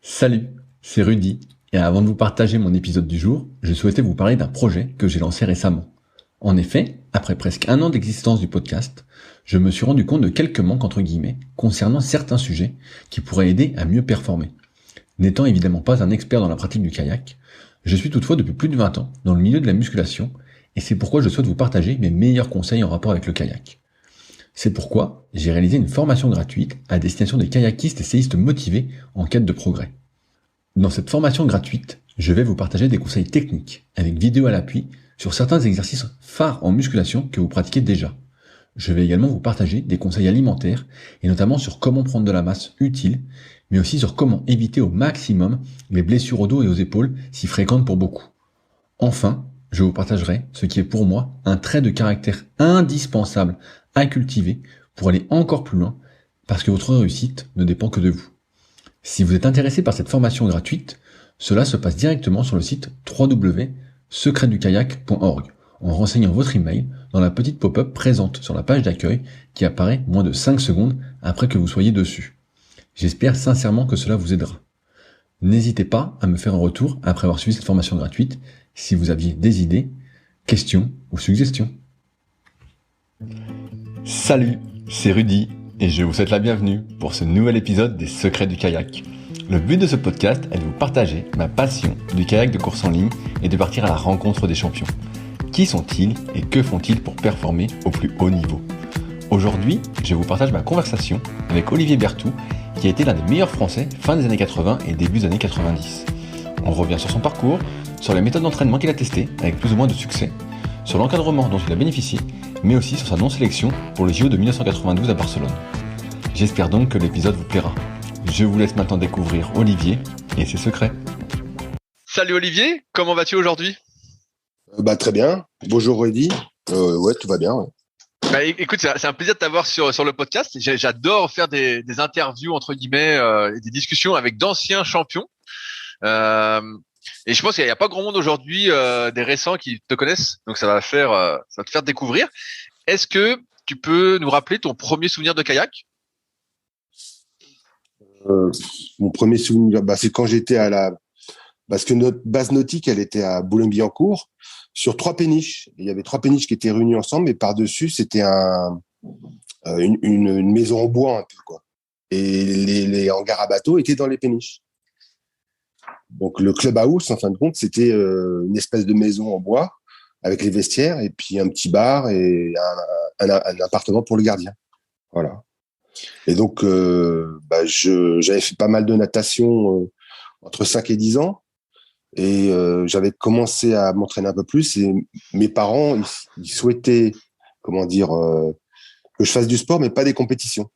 Salut, c'est Rudy, et avant de vous partager mon épisode du jour, je souhaitais vous parler d'un projet que j'ai lancé récemment. En effet, après presque un an d'existence du podcast, je me suis rendu compte de quelques manques entre guillemets concernant certains sujets qui pourraient aider à mieux performer. N'étant évidemment pas un expert dans la pratique du kayak, je suis toutefois depuis plus de 20 ans dans le milieu de la musculation, et c'est pourquoi je souhaite vous partager mes meilleurs conseils en rapport avec le kayak. C'est pourquoi j'ai réalisé une formation gratuite à destination des kayakistes et séistes motivés en quête de progrès. Dans cette formation gratuite, je vais vous partager des conseils techniques, avec vidéo à l'appui, sur certains exercices phares en musculation que vous pratiquez déjà. Je vais également vous partager des conseils alimentaires, et notamment sur comment prendre de la masse utile, mais aussi sur comment éviter au maximum les blessures au dos et aux épaules si fréquentes pour beaucoup. Enfin, je vous partagerai ce qui est pour moi un trait de caractère indispensable à cultiver pour aller encore plus loin, parce que votre réussite ne dépend que de vous. Si vous êtes intéressé par cette formation gratuite, cela se passe directement sur le site www.secretdukayak.org en renseignant votre email dans la petite pop-up présente sur la page d'accueil qui apparaît moins de 5 secondes après que vous soyez dessus. J'espère sincèrement que cela vous aidera. N'hésitez pas à me faire un retour après avoir suivi cette formation gratuite si vous aviez des idées, questions ou suggestions. Salut, c'est Rudy et je vous souhaite la bienvenue pour ce nouvel épisode des Secrets du kayak. Le but de ce podcast est de vous partager ma passion du kayak de course en ligne et de partir à la rencontre des champions. Qui sont-ils et que font-ils pour performer au plus haut niveau? Aujourd'hui, je vous partage ma conversation avec Olivier Berthoud, qui a été l'un des meilleurs Français fin des années 80 et début des années 90. On revient sur son parcours, sur les méthodes d'entraînement qu'il a testées avec plus ou moins de succès, sur l'encadrement dont il a bénéficié, mais aussi sur sa non-sélection pour le JO de 1992 à Barcelone. J'espère donc que l'épisode vous plaira. Je vous laisse maintenant découvrir Olivier et ses secrets. Salut Olivier, comment vas-tu aujourd'hui? Très bien. Bonjour Rudy. Ouais, tout va bien. Ouais. Écoute, c'est un plaisir de t'avoir sur le podcast. J'adore faire des interviews entre guillemets, et des discussions avec d'anciens champions. Euh, et je pense qu'il n'y a pas grand monde aujourd'hui des récents qui te connaissent, donc ça va te faire découvrir. Est-ce que tu peux nous rappeler ton premier souvenir de kayak? Euh, Mon premier souvenir, c'est quand j'étais parce que notre base nautique, elle était à Boulogne-Billancourt, sur 3 péniches. Il y avait 3 péniches qui étaient réunies ensemble, et par-dessus, c'était une maison en bois un peu, quoi. Et les hangars à bateaux étaient dans les péniches. Donc le clubhouse, en fin de compte, c'était une espèce de maison en bois avec les vestiaires et puis un petit bar et un appartement pour le gardien. Voilà. Et donc, j'avais fait pas mal de natation entre 5 et 10 ans. Et j'avais commencé à m'entraîner un peu plus. Et mes parents, ils souhaitaient, comment dire, que je fasse du sport, mais pas des compétitions.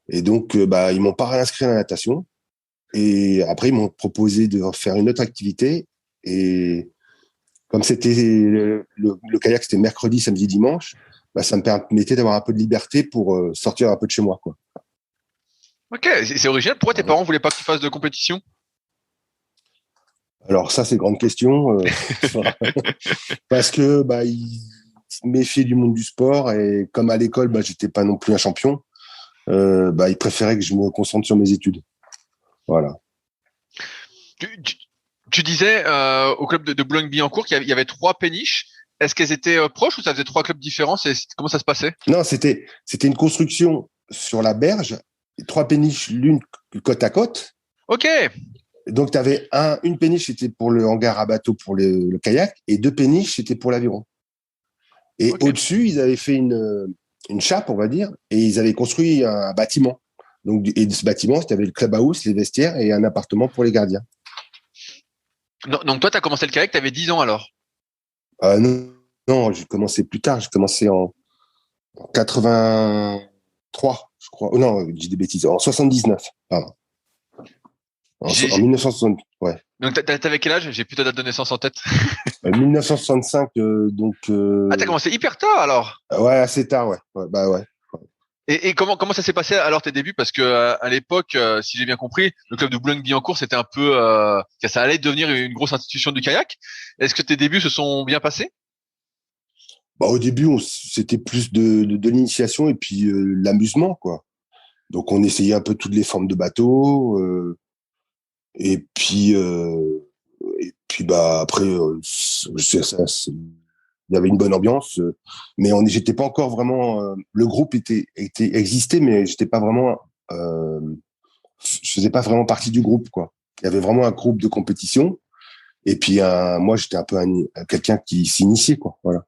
Et donc, ils m'ont pas réinscrit à la natation. Et après, ils m'ont proposé de faire une autre activité. Et comme c'était le kayak, c'était mercredi, samedi, dimanche, ça me permettait d'avoir un peu de liberté pour sortir un peu de chez moi, quoi. Ok, c'est original. Pourquoi tes parents voulaient pas que tu fasses de compétition? Alors ça, c'est grande question. Parce que ils se méfiaient du monde du sport et comme à l'école, j'étais pas non plus un champion. Ils préféraient que je me concentre sur mes études. Voilà. Tu, tu disais au club de Boulogne-Billancourt qu'il y avait 3 péniches. Est-ce qu'elles étaient proches ou ça faisait 3 clubs différents? Comment ça se passait? Non, c'était une construction sur la berge, 3 péniches l'une côte à côte. Ok, Donc tu avais une péniche c'était pour le hangar à bateau pour le kayak et 2 péniches c'était pour l'aviron. Et ok. au-dessus, ils avaient fait une chape, on va dire, et ils avaient construit un bâtiment. Donc, et de ce bâtiment, il y avait le clubhouse, les vestiaires et un appartement pour les gardiens. Donc toi, t'as commencé le kayak, t'avais 10 ans alors. Non, non, j'ai commencé plus tard. J'ai commencé en 83, je crois. Oh, non, je dis des bêtises. En 79, pardon. En 1960, ouais. Donc t'avais quel âge? J'ai plus ta date de naissance en tête. 1965, Ah, t'as commencé hyper tard alors. ouais, assez tard, ouais. Ouais. Et comment ça s'est passé alors tes débuts? Parce que à l'époque, si j'ai bien compris, le club de Boulogne-Billancourt c'était un peu, ça allait devenir une grosse institution du kayak. Est-ce que tes débuts se sont bien passés? Au début, c'était plus de l'initiation et puis l'amusement, quoi. Donc, on essayait un peu toutes les formes de bateaux. Et puis bah après, il y avait une bonne ambiance, mais j'étais pas encore vraiment. Le groupe existait, mais j'étais pas vraiment. Je faisais pas vraiment partie du groupe, quoi. Il y avait vraiment un groupe de compétition, et puis moi j'étais un peu quelqu'un qui s'initiait, quoi. Voilà.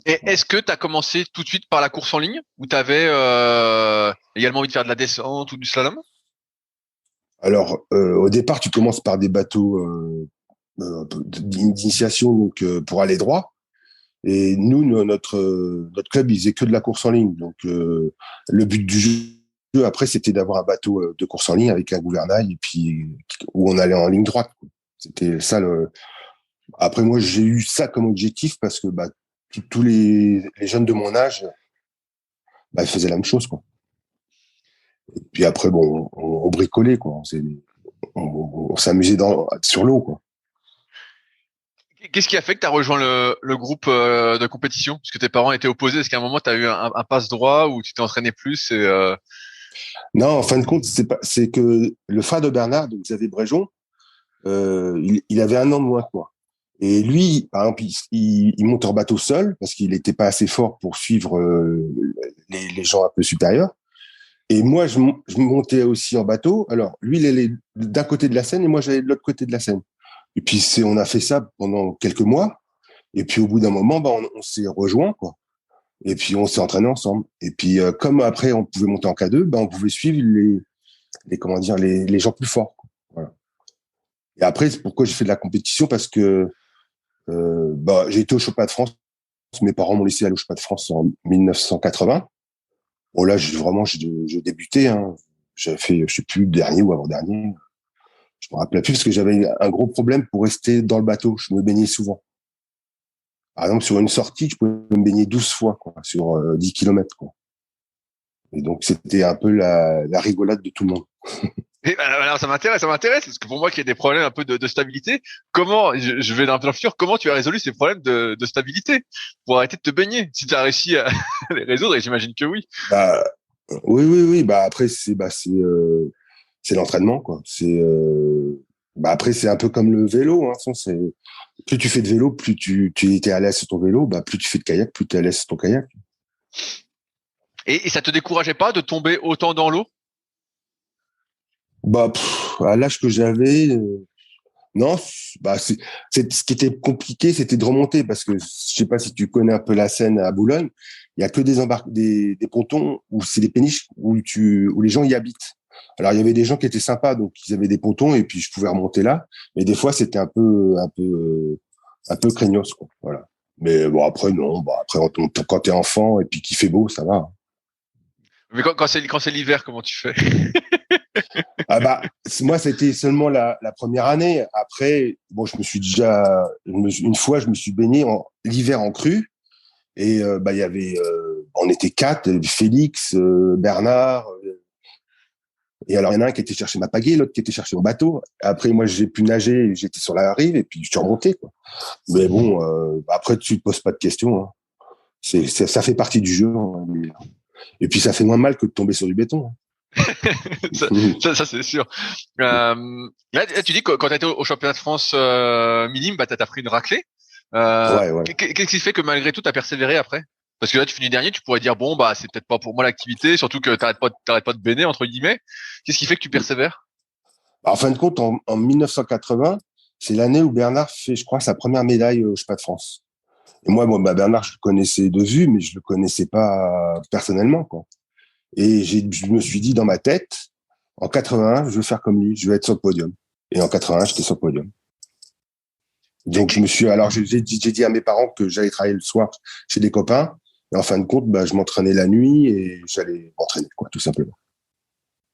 Et est-ce que tu as commencé tout de suite par la course en ligne ou tu avais également envie de faire de la descente ou du slalom? Alors, au départ, tu commences par des bateaux d'initiation, donc pour aller droit. Et nous, notre club, il faisait que de la course en ligne. Donc, le but du jeu, après, c'était d'avoir un bateau de course en ligne avec un gouvernail et puis où on allait en ligne droite, quoi. C'était ça Après, moi, j'ai eu ça comme objectif parce que bah, tous les jeunes de mon âge, bah, ils faisaient la même chose, quoi. Et puis après, bon, on bricolait, quoi. On s'amusait sur l'eau, quoi. Qu'est-ce qui a fait que tu as rejoint le groupe de compétition? Parce que tes parents étaient opposés. Est-ce qu'à un moment, tu as eu un passe-droit où tu t'es entraîné plus Non, en fin de compte, c'est que le frère de Bernard, donc Xavier Bréjon, il avait 1 an de moins que moi. Et lui, par exemple, il monte en bateau seul parce qu'il n'était pas assez fort pour suivre les gens un peu supérieurs. Et moi, je montais aussi en bateau. Alors, lui, il allait d'un côté de la Seine et moi, j'allais de l'autre côté de la Seine. Et puis, on a fait ça pendant quelques mois. Et puis, au bout d'un moment, bah, on s'est rejoints, quoi. Et puis, on s'est entraînés ensemble. Et puis, comme après, on pouvait monter en K2, bah, on pouvait suivre comment dire, les gens plus forts, quoi. Voilà. Et après, c'est pourquoi j'ai fait de la compétition, parce que bah, j'ai été au Championnat de France. Mes parents m'ont laissé aller au Championnat de France en 1980. Bon, là, je débutais, hein. J'avais fait, je sais plus, dernier ou avant-dernier. Je me rappelle plus parce que j'avais un gros problème pour rester dans le bateau. Je me baignais souvent. Par exemple, sur une sortie, je pouvais me baigner 12 fois, quoi, sur 10 kilomètres, quoi. Et donc, c'était un peu la rigolade de tout le monde. alors ça m'intéresse, parce que pour moi qui ai des problèmes un peu de stabilité, comment, je vais dans le futur, comment tu as résolu ces problèmes de stabilité pour arrêter de te baigner? Si tu as réussi à les résoudre, et j'imagine que oui. Bah, oui. Bah, après, c'est l'entraînement, quoi. Bah, après, c'est un peu comme le vélo, hein. Plus tu fais de vélo, plus tu es à l'aise sur ton vélo, bah, plus tu fais de kayak, plus tu es à l'aise sur ton kayak. Et ça te décourageait pas de tomber autant dans l'eau? Bah, à l'âge que j'avais, non, bah, ce qui était compliqué, c'était de remonter parce que je sais pas si tu connais un peu la Seine à Boulogne, il y a que des pontons où c'est des péniches où les gens y habitent. Alors, il y avait des gens qui étaient sympas, donc ils avaient des pontons et puis je pouvais remonter là. Mais des fois, c'était un peu craignos, quoi. Voilà. Mais bon, après, non. Bah, après, quand t'es enfant et puis qu'il fait beau, ça va. Mais quand c'est l'hiver, comment tu fais? Ah bah, moi, c'était seulement la première année. Après, bon, une fois, je me suis baigné l'hiver en crue. Et bah, il y avait, on était 4, Félix, Bernard. Et alors, il y en a un qui était chercher ma pagaie, l'autre qui était chercher mon bateau. Après, moi, j'ai pu nager, j'étais sur la rive et puis je suis remonté, quoi. Mais bon, après, tu te poses pas de questions, hein. Ça fait partie du jeu, hein. Et puis, ça fait moins mal que de tomber sur du béton, hein. Ça c'est sûr. Là, tu dis que quand tu étais au championnat de France minime, bah t'as pris une raclée. Ouais. Qu'est-ce qui fait que malgré tout t'as persévéré après? Parce que là tu finis dernier, tu pourrais dire bon bah c'est peut-être pas pour moi l'activité, surtout que t'arrêtes pas de baigner entre guillemets. Qu'est-ce qui fait que tu persévères? En fin de compte, en 1980, c'est l'année où Bernard fait, je crois, sa première médaille au Championnat de France. Et moi, bah, Bernard, je le connaissais de vue, mais je le connaissais pas personnellement, quoi. Et je me suis dit dans ma tête, en 81, je veux faire comme lui, je veux être sur le podium. Et en 81, j'étais sur le podium. Donc j'ai dit à mes parents que j'allais travailler le soir chez des copains. Et en fin de compte, bah, je m'entraînais la nuit et j'allais m'entraîner, quoi, tout simplement.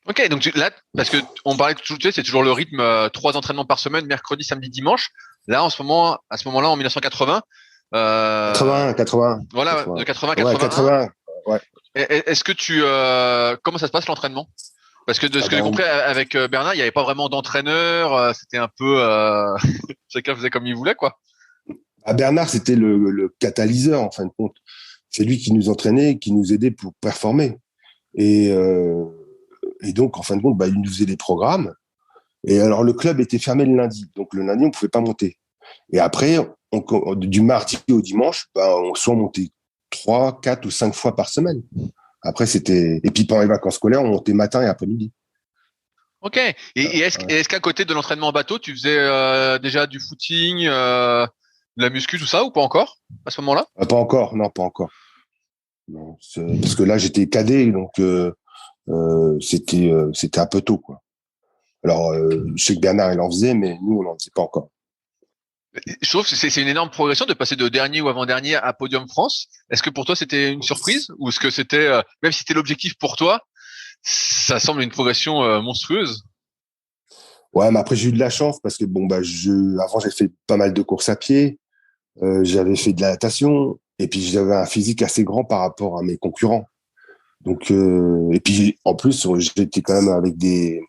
Ok, donc là, parce que on parlait toujours, tu sais, c'est toujours le rythme 3 entraînements par semaine, mercredi, samedi, dimanche. Là, à ce moment-là, en 1980, 80. voilà, 80. de 80 à Ouais, 81. 80. Ouais. Est-ce que comment ça se passe l'entraînement? Parce que de ce que j'ai compris avec Bernard, il n'y avait pas vraiment d'entraîneur, c'était un peu chacun faisait comme il voulait, quoi. À Bernard, c'était le catalyseur, en fin de compte. C'est lui qui nous entraînait, qui nous aidait pour performer. Et donc, en fin de compte, bah, il nous faisait des programmes. Et alors, le club était fermé le lundi. Donc, le lundi, on pouvait pas monter. Et après, du mardi au dimanche, on soit montait 3, 4 ou 5 fois par semaine. Après, et puis pendant les vacances scolaires, on montait matin et après-midi. Ok. Et est-ce qu'à côté de l'entraînement en bateau, tu faisais déjà du footing, de la muscu, tout ça, ou pas encore à ce moment-là? Pas encore, non, pas encore. Non, parce que là, j'étais cadet, donc c'était un peu tôt, quoi. Alors, je sais que Bernard, il en faisait, mais nous, on n'en faisait pas encore. Je trouve que c'est une énorme progression de passer de dernier ou avant-dernier à Podium France. Est-ce que pour toi c'était une surprise ou est-ce que c'était même si c'était l'objectif pour toi, ça semble une progression monstrueuse? Ouais, mais après, j'ai eu de la chance parce que avant, j'ai fait pas mal de courses à pied, j'avais fait de la natation, et puis j'avais un physique assez grand par rapport à mes concurrents. Donc, et puis en plus, j'étais quand même avec des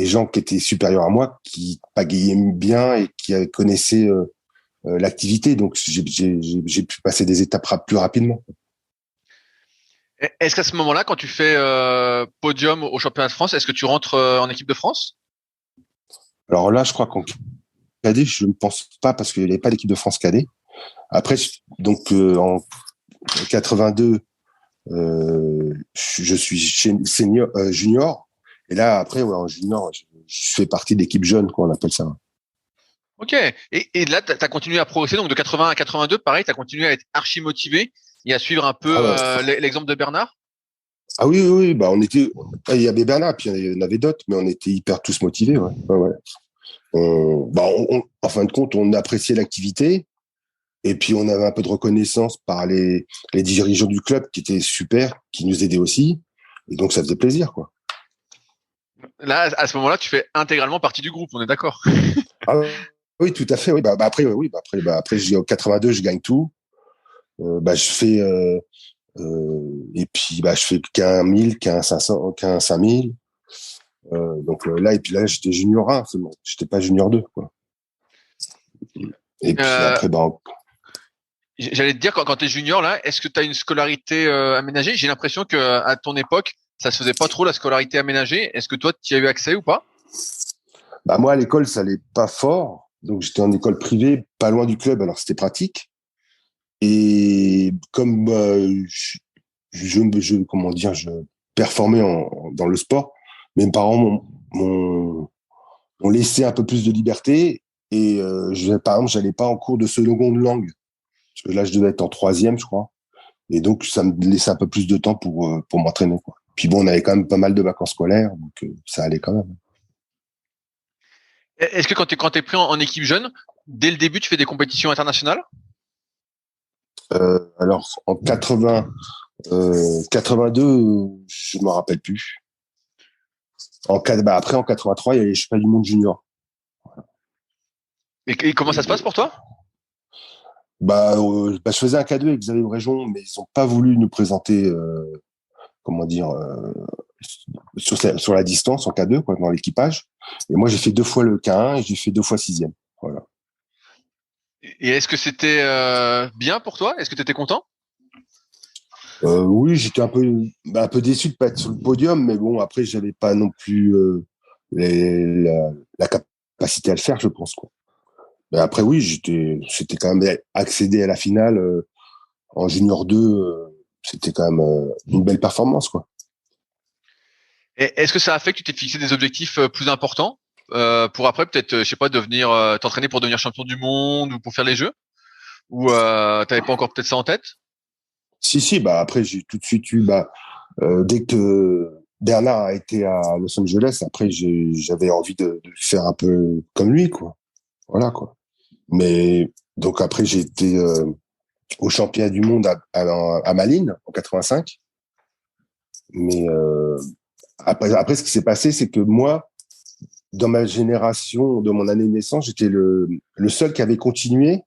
gens qui étaient supérieurs à moi, qui pagayaient bien et qui connaissaient l'activité. Donc, j'ai pu passer des étapes plus rapidement. Est-ce qu'à ce moment-là, quand tu fais podium au championnat de France, est-ce que tu rentres en équipe de France? Alors là, je crois qu'en cadet, je ne pense pas parce qu'il n'y avait pas l'équipe de France cadet. Après, donc en 82, je suis senior, junior. Et là, après, ouais, en junior, je fais partie de l'équipe jeune, quoi, on appelle ça. Ok. Et là, t'as continué à progresser. Donc de 80 à 82, pareil, t'as continué à être archi motivé et à suivre un peu Ah ouais. l'exemple de Bernard. Ah oui, oui, oui, il y avait Bernard, puis il y en avait d'autres, mais on était hyper tous motivés, ouais. Ouais, ouais. En fin de compte, on appréciait l'activité, et puis on avait un peu de reconnaissance par les dirigeants du club qui étaient super, qui nous aidaient aussi, et donc ça faisait plaisir, quoi. Là, à ce moment-là, tu fais intégralement partie du groupe. On est d'accord. Ah oui, tout à fait, oui. Après, oui, après, en 82, je gagne tout. Je fais, et puis, je fais qu'un 1000, qu'un 500, qu'un 5000. Donc là, et puis là, j'étais junior 1 seulement. J'étais pas junior 2, quoi. Et puis Euh, après, J'allais te dire, quand tu es junior, là, est-ce que tu as une scolarité aménagée? J'ai l'impression que à ton époque, ça se faisait pas trop la scolarité aménagée. Est-ce que toi, tu y as eu accès ou pas? moi, à l'école, ça allait pas fort. Donc, j'étais en école privée, pas loin du club, alors c'était pratique. Et comme comment dire, je performais dans le sport, mes parents m'ont laissé un peu plus de liberté. Et par exemple, j'allais pas en cours de seconde langue. Parce que là, je devais être en troisième, je crois. Et donc, ça me laissait un peu plus de temps pour m'entraîner, quoi. Puis bon, on avait quand même pas mal de vacances scolaires, donc ça allait quand même. Est-ce que quand t'es pris en équipe jeune, dès le début, tu fais des compétitions internationales? Alors, en 82, je me rappelle plus. Après, en 83, il y a les championnats du monde junior. Et comment ça se passe pour toi? Je faisais un K2 avec Xavier Bréjon, mais ils n'ont pas voulu nous présenter, comment dire, sur la distance en K2, quoi, dans l'équipage. Et moi, j'ai fait 2 fois le K1 et j'ai fait 2 fois sixième. Voilà. Et est-ce que c'était bien pour toi? Est-ce que tu étais content? Oui, j'étais un peu déçu de pas être sur le podium, mais bon, après, j'avais pas non plus la capacité à le faire, je pense, quoi. Mais après, oui, c'était quand même accéder à la finale en junior 2, c'était quand même une belle performance, quoi. Et est-ce que ça a fait que tu t'es fixé des objectifs plus importants pour après peut-être, je sais pas, devenir t'entraîner pour devenir champion du monde ou pour faire les Jeux? Ou t'avais pas encore peut-être ça en tête? Si, après, j'ai tout de suite eu, dès que Bernard a été à Los Angeles, après, j'avais envie de faire un peu comme lui, quoi. Voilà, quoi. Mais, donc après, j'ai été au championnat du monde à Malines, en 85. Mais après, ce qui s'est passé, c'est que moi, dans ma génération, de mon année de naissance, j'étais le seul qui avait continué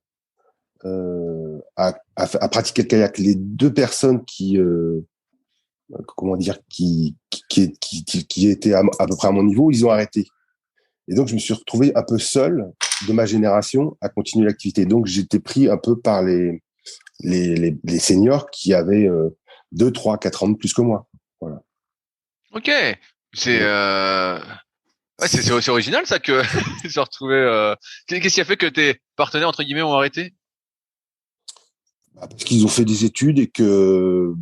à pratiquer le kayak. Les deux personnes comment dire, qui étaient à peu près à mon niveau, ils ont arrêté. Et donc, je me suis retrouvé un peu seul de ma génération à continuer l'activité. Donc, j'étais pris un peu par les seniors qui avaient 2, 3, 4 ans de plus que moi. Voilà. Ok, c'est Ouais, c'est original ça que se retrouver. Qu'est-ce qui a fait que tes partenaires entre guillemets ont arrêté? Parce qu'ils ont fait des études et que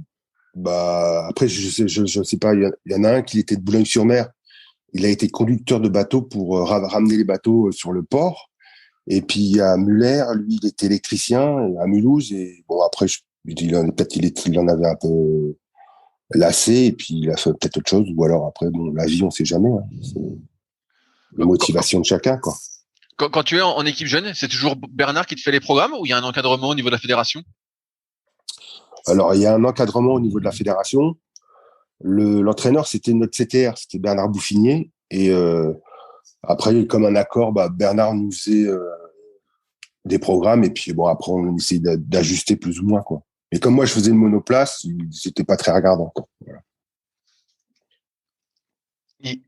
après je sais pas, il y en a un qui était de Boulogne-sur-Mer. Il a été conducteur de bateau pour ramener les bateaux sur le port. Et puis il y a Muller, lui, il était électricien à Mulhouse. Et bon, après, peut-être il en avait un peu lassé et puis il a fait peut-être autre chose. Ou alors après, bon, la vie, on sait jamais. Hein. C'est les Quand, motivations de chacun, quoi. quand tu es en équipe jeune, c'est toujours Bernard qui te fait les programmes ou il y a un encadrement au niveau de la fédération? Alors, il y a un encadrement au niveau de la fédération. L'entraîneur, c'était notre CTR, c'était Bernard Bouffinier. Et après, comme un accord, Bernard nous faisait des programmes et puis bon, après, on essayait d'ajuster plus ou moins, quoi. Et comme moi, je faisais le monoplace, c'était pas très regardant, quoi. Voilà.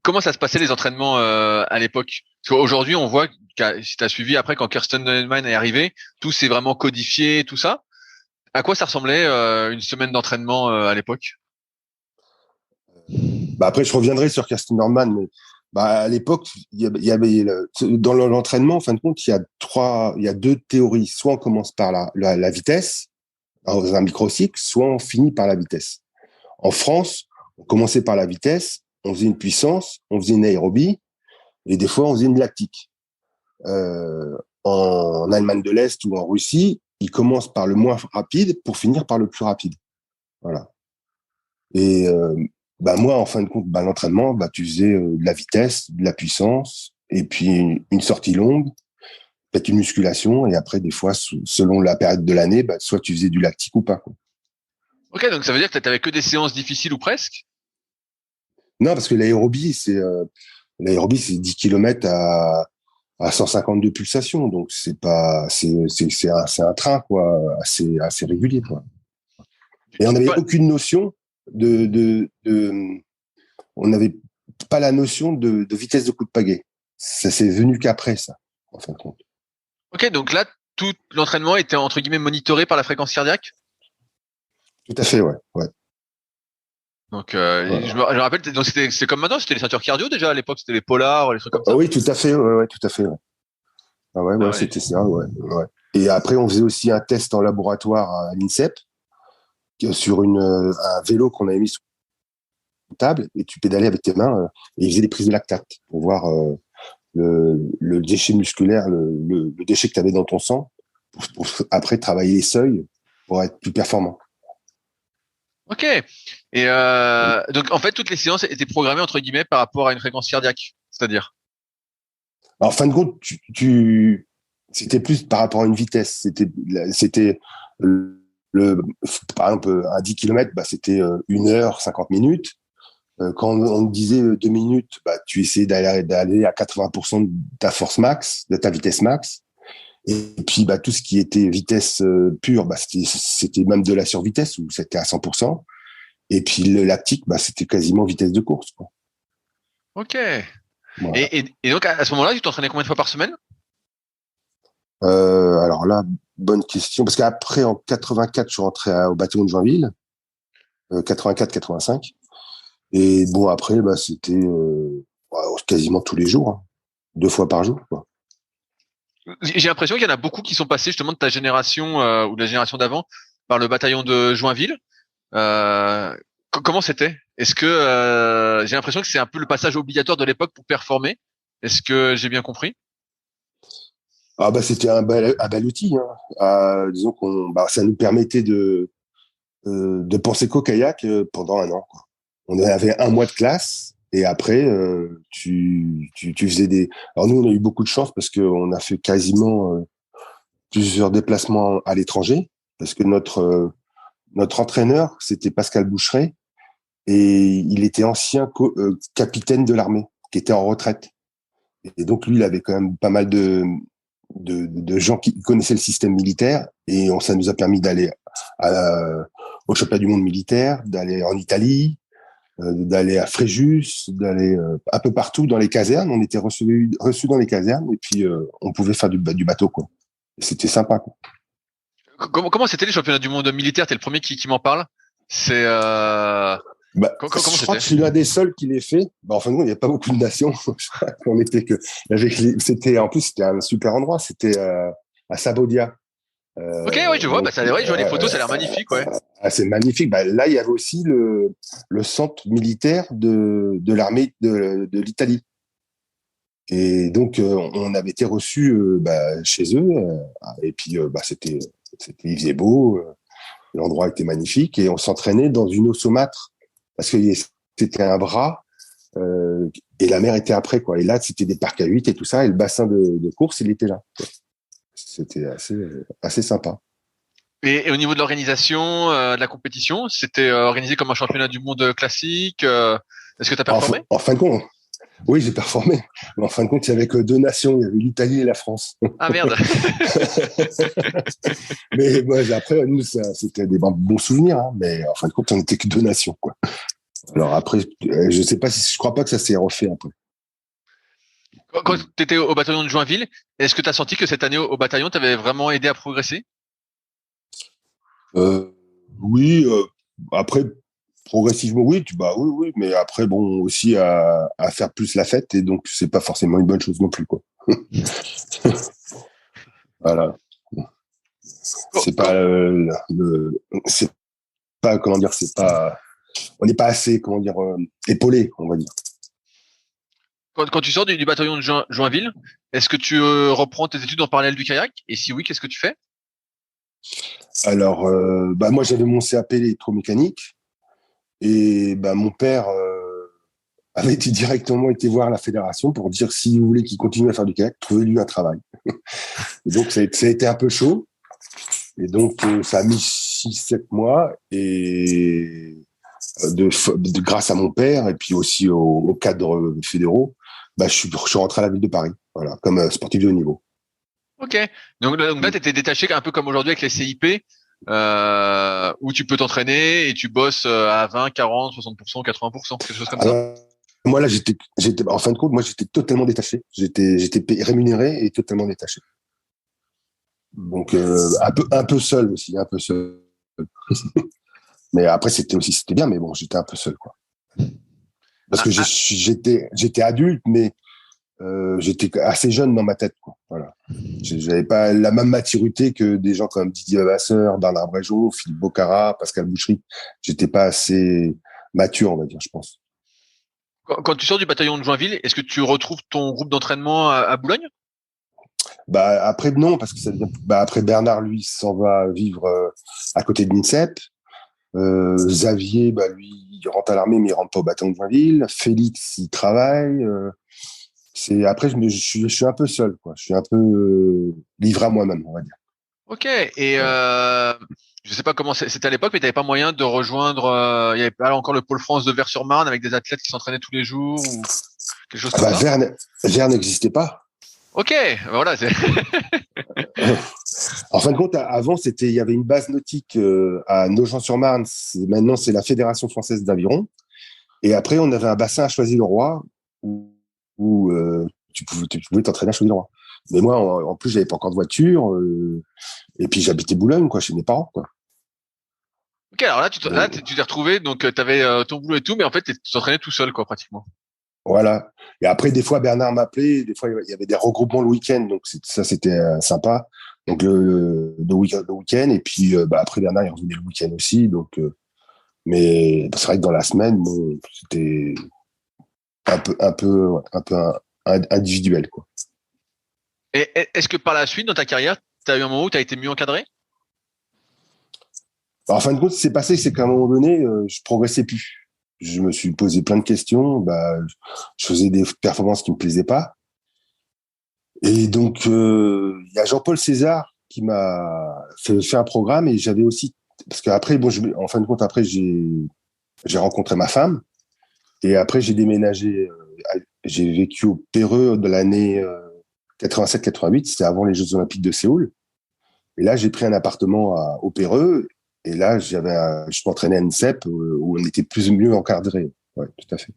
Comment ça se passait les entraînements à l'époque? Parce qu'aujourd'hui, on voit, si tu as suivi après quand Kirsten Neumann est arrivé, tout s'est vraiment codifié, tout ça. À quoi ça ressemblait une semaine d'entraînement à l'époque? Après, je reviendrai sur Kirsten Norman, mais à l'époque, il y avait dans l'entraînement, en fin de compte, il y a deux théories. Soit on commence par la vitesse, dans un microcycle, soit on finit par la vitesse. En France, on commençait par la vitesse, on faisait une puissance, on faisait une aérobie, et des fois, on faisait une lactique. En Allemagne de l'Est ou en Russie, ils commencent par le moins rapide pour finir par le plus rapide. Voilà. Et moi, en fin de compte, l'entraînement, tu faisais de la vitesse, de la puissance, et puis une sortie longue, peut-être une musculation, et après, des fois, selon la période de l'année, soit tu faisais du lactique ou pas, quoi. Ok, donc ça veut dire que tu n'avais que des séances difficiles ou presque? Non, parce que l'aérobie, c'est 10 km à 152 pulsations, donc c'est un train, quoi, assez régulier, quoi. Et on n'avait aucune notion on n'avait pas la notion de vitesse de coup de pagaie. Ça s'est venu qu'après, ça, en fin de compte. Ok, donc là, tout l'entraînement était entre guillemets monitoré par la fréquence cardiaque? Tout à fait, ouais. Donc, Voilà. je me rappelle, donc c'était comme maintenant, c'était les ceintures cardio déjà à l'époque, c'était les polars, les trucs comme ça. Oui, tout à fait, ouais, tout à fait. Ouais. Ouais, c'était ça, ouais. Et après, on faisait aussi un test en laboratoire à l'INSEP sur un vélo qu'on avait mis sur une table et tu pédalais avec tes mains et ils faisaient des prises de lactate pour voir le déchet musculaire, le déchet que tu avais dans ton sang pour après travailler les seuils pour être plus performant. Ok. Et donc en fait, toutes les séances étaient programmées entre guillemets par rapport à une fréquence cardiaque, c'est-à-dire. En fin de compte, c'était plus par rapport à une vitesse. C'était par exemple, à 10 km, c'était 1 heure, 50 minutes. Quand on disait 2 minutes, tu essayais d'aller à 80% de ta force max, de ta vitesse max. Et puis, tout ce qui était vitesse pure, c'était même de la survitesse où c'était à 100%. Et puis, le lactique, c'était quasiment vitesse de course, quoi. Ok. Voilà. Et donc, à ce moment-là, tu t'entraînais combien de fois par semaine? Alors là, bonne question. Parce qu'après, en 84, je suis rentré au bataillon de Joinville. 84-85. Et bon, après, c'était quasiment tous les jours. Hein. 2 fois par jour, quoi. J'ai l'impression qu'il y en a beaucoup qui sont passés justement de ta génération ou de la génération d'avant par le bataillon de Joinville. Comment c'était? Est-ce que j'ai l'impression que c'est un peu le passage obligatoire de l'époque pour performer? Est-ce que j'ai bien compris? C'était un bel outil. Hein. Disons ça nous permettait de penser qu'au kayak pendant 1 an. Quoi. On avait 1 mois de classe et après tu faisais des. Alors nous on a eu beaucoup de chance parce qu'on a fait quasiment plusieurs déplacements à l'étranger parce que notre entraîneur c'était Pascal Boucheret et il était ancien capitaine de l'armée qui était en retraite et donc lui il avait quand même pas mal de gens qui connaissaient le système militaire et ça nous a permis d'aller au championnat du monde militaire, d'aller en Italie, d'aller à Fréjus, d'aller un peu partout dans les casernes. On était reçus dans les casernes et puis on pouvait faire du bateau, quoi. Et c'était sympa, quoi. Comment c'était les championnats du monde militaire? T'es le premier qui m'en parle. C'est Bah, Comment je crois c'était? que je suis l'un des seuls qui l'ait fait. Bah, en fin de compte, il n'y a pas beaucoup de nations. On était que en plus c'était un super endroit. C'était à Sabodia. Ok, oui, je vois. Donc, Bah, ouais, je vois les photos, ça a l'air magnifique, ouais. c'est magnifique. Bah, là, il y avait aussi le centre militaire de l'armée de l'Italie. Et donc, on avait été reçus chez eux. Et puis, il faisait beau. L'endroit était magnifique. Et on s'entraînait dans une eau saumâtre parce que c'était un bras. Et la mer était après, quoi. Et là, c'était des parcs à 8 et tout ça. Et le bassin de course, il était là. C'était assez sympa. Et au niveau de l'organisation de la compétition, c'était organisé comme un championnat du monde classique. Est-ce que tu as performé? En fin de compte, oui, j'ai performé. Mais en fin de compte, il y avait que deux nations. Il y avait l'Italie et la France. Ah merde. Mais après, nous, c'était des bons souvenirs. Hein, mais en fin de compte, on n'était que deux nations, quoi. Alors après, je crois pas que ça s'est refait après. Quand tu étais au bataillon de Joinville, est-ce que tu as senti que cette année au bataillon t'avait vraiment aidé à progresser? Oui, après, progressivement, oui, oui, mais après, bon, aussi à faire plus la fête, et donc, c'est pas forcément une bonne chose non plus, quoi. Voilà. C'est pas c'est pas, comment dire, on n'est pas assez, comment dire, épaulé, on va dire. Quand tu sors du bataillon de Joinville, est-ce que tu reprends tes études en parallèle du kayak? Et si oui, qu'est-ce que tu fais? Alors, moi, j'avais mon CAP électromécanique, et mon père avait directement été voir la fédération pour dire s'il voulait qu'il continue à faire du kayak, trouvez-lui un travail. Et donc, ça a été un peu chaud. Et donc, ça a mis 6-7 mois. Et grâce à mon père et puis aussi aux cadres fédéraux, je suis rentré à la ville de Paris, voilà, comme sportif de haut niveau. Ok. Donc là, tu étais détaché un peu comme aujourd'hui avec les CIP, où tu peux t'entraîner et tu bosses à 20, 40, 60%, 80%, quelque chose comme ça. Alors, moi, là, en fin de compte, moi, j'étais totalement détaché. J'étais rémunéré et totalement détaché. Donc, un peu seul aussi, un peu seul. Mais après, c'était bien, mais bon, j'étais un peu seul, quoi. Parce que j'étais adulte, mais j'étais assez jeune dans ma tête, quoi. Voilà. J'avais pas la même maturité que des gens comme Didier Vasseur, Bernard Bréjot, Philippe Bocara, Pascal Boucherie. J'étais pas assez mature, on va dire, je pense. Quand tu sors du bataillon de Joinville, est-ce que tu retrouves ton groupe d'entraînement à Boulogne? Après, non, parce que ça devient, après Bernard, lui, s'en va vivre à côté de l'INSEP. Xavier, lui, il rentre à l'armée, mais il rentre pas au bataillon de Joinville. Félix, il travaille. Après, je suis un peu seul, quoi. Je suis un peu livré à moi-même, on va dire. Ok. Et je sais pas comment c'était à l'époque, mais t'avais pas moyen de rejoindre. Il y avait pas encore le pôle France de Vers-sur-Marne avec des athlètes qui s'entraînaient tous les jours ou quelque chose comme ça. Vers n'existait pas. Ok. Voilà. En fin de compte, avant, il y avait une base nautique à Nogent-sur-Marne. Maintenant, c'est la Fédération française d'aviron. Et après, on avait un bassin à Choisy-le-Roi où tu pouvais t'entraîner à Choisy-le-Roi. Mais moi, en plus, j'avais pas encore de voiture. Et puis, j'habitais Boulogne, quoi, chez mes parents, quoi. Ok. Alors là, tu t'es retrouvé. Donc, t'avais ton boulot et tout, mais en fait, tu t'entraînais tout seul, quoi, pratiquement. Voilà. Et après, des fois, Bernard m'appelait. Des fois, il y avait des regroupements le week-end. Donc, ça, c'était sympa. Donc, le week-end. Et puis, après, Bernard, il revenait le week-end aussi. Donc, mais c'est vrai que dans la semaine, bon, c'était un peu individuel, quoi. Et est-ce que par la suite, dans ta carrière, tu as eu un moment où tu as été mieux encadré? En fin de compte, ce qui s'est passé, c'est qu'à un moment donné, je progressais plus. Je me suis posé plein de questions. Je faisais des performances qui me plaisaient pas. Et donc, il y a Jean-Paul César qui m'a fait un programme et j'avais aussi, parce qu'après, bon, en fin de compte, après, j'ai rencontré ma femme et après, j'ai déménagé. J'ai vécu au Péreux de l'année 87-88. C'était avant les Jeux Olympiques de Séoul. Et là, j'ai pris un appartement au Péreux. Et là, je m'entraînais à l'INSEP où on était mieux encadré. Ouais, tout à fait.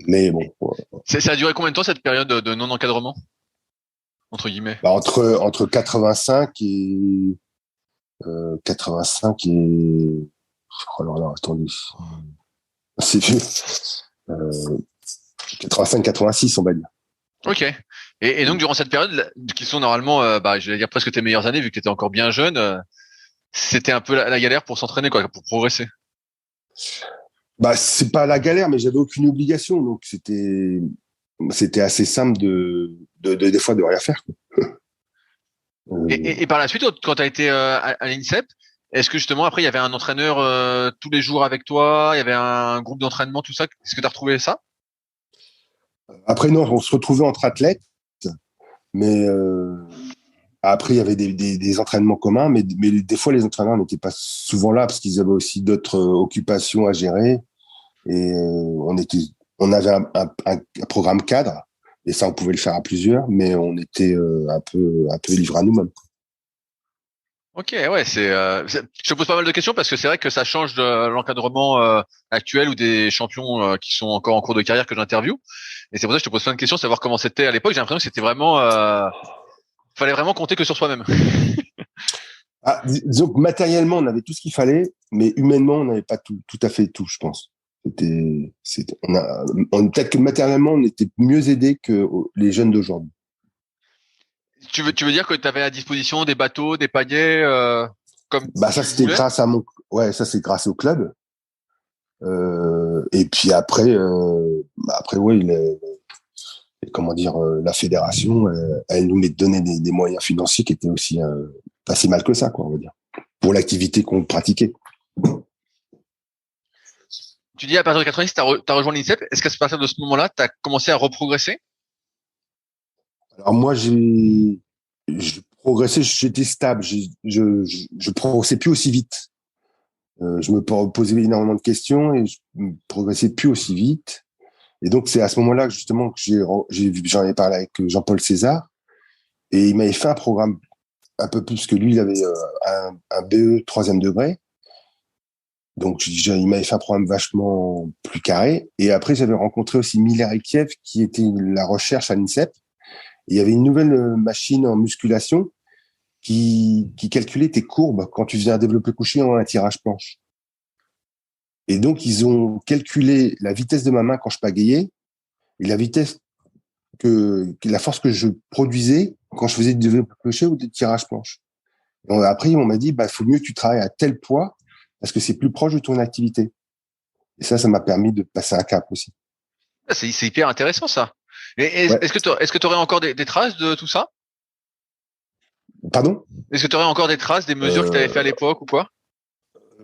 Mais bon. Ça a duré combien de temps cette période de non-encadrement, entre guillemets? Entre 85 et. Oh là là, attendez. C'est vieux. 85-86, on va dire. Ok. Et donc durant cette période, qui sont normalement, je vais dire presque tes meilleures années, vu que tu étais encore bien jeune, c'était un peu la galère pour s'entraîner, quoi, pour progresser. C'est pas la galère, mais j'avais aucune obligation, donc c'était assez simple des fois de rien faire, quoi. Et par la suite, quand tu as été à l'INSEP, est-ce que justement après il y avait un entraîneur tous les jours avec toi, il y avait un groupe d'entraînement, tout ça? Est-ce que tu as retrouvé ça? Après, non, on se retrouvait entre athlètes, mais après, il y avait des entraînements communs, mais des fois, les entraîneurs n'étaient pas souvent là parce qu'ils avaient aussi d'autres occupations à gérer. Et on avait un programme cadre, et ça, on pouvait le faire à plusieurs, mais on était un peu livrés à nous-mêmes. Ok, ouais, je te pose pas mal de questions parce que c'est vrai que ça change de l'encadrement actuel ou des champions qui sont encore en cours de carrière que j'interviewe. Et c'est pour ça que je te pose plein de questions, savoir comment c'était à l'époque. J'ai l'impression que c'était vraiment, fallait vraiment compter que sur soi-même. Disons que matériellement, on avait tout ce qu'il fallait, mais humainement, on n'avait pas tout à fait tout, je pense. Peut-être que matériellement, on était mieux aidés que les jeunes d'aujourd'hui. Tu veux dire que tu avais à disposition des bateaux, des pagaies, comme Ça, c'était grâce à ça, c'est grâce au club. Et puis après, ouais, comment dire, la fédération, elle nous donnait des moyens financiers qui étaient aussi pas si mal que ça, quoi, on va dire, pour l'activité qu'on pratiquait. Tu dis à partir de 90, t'as rejoint l'INSEP. Est-ce qu'à partir de ce moment-là, t'as commencé à reprogresser? Alors moi, je progressais, j'étais stable, je progressais plus aussi vite. Je me posais énormément de questions et je progressais plus aussi vite. Et donc c'est à ce moment-là que justement que j'en ai parlé avec Jean-Paul César et il m'avait fait un programme un peu plus que lui, il avait un BE 3e degré. Donc il m'avait fait un programme vachement plus carré. Et après j'avais rencontré aussi Miller et Kiev qui était la recherche à l'INSEP. Il y avait une nouvelle machine en musculation qui calculait tes courbes quand tu faisais un développé couché en un tirage planche. Et donc, ils ont calculé la vitesse de ma main quand je pagayais et la vitesse la force que je produisais quand je faisais du développé couché ou du tirage planche. Et après, on m'a dit, il faut mieux que tu travailles à tel poids parce que c'est plus proche de ton activité. Et ça m'a permis de passer un cap aussi. C'est hyper intéressant, ça. Et Ouais. est-ce que tu aurais encore des traces de tout ça? Pardon? Est-ce que tu aurais encore des traces des mesures que tu avais fait à l'époque ou quoi?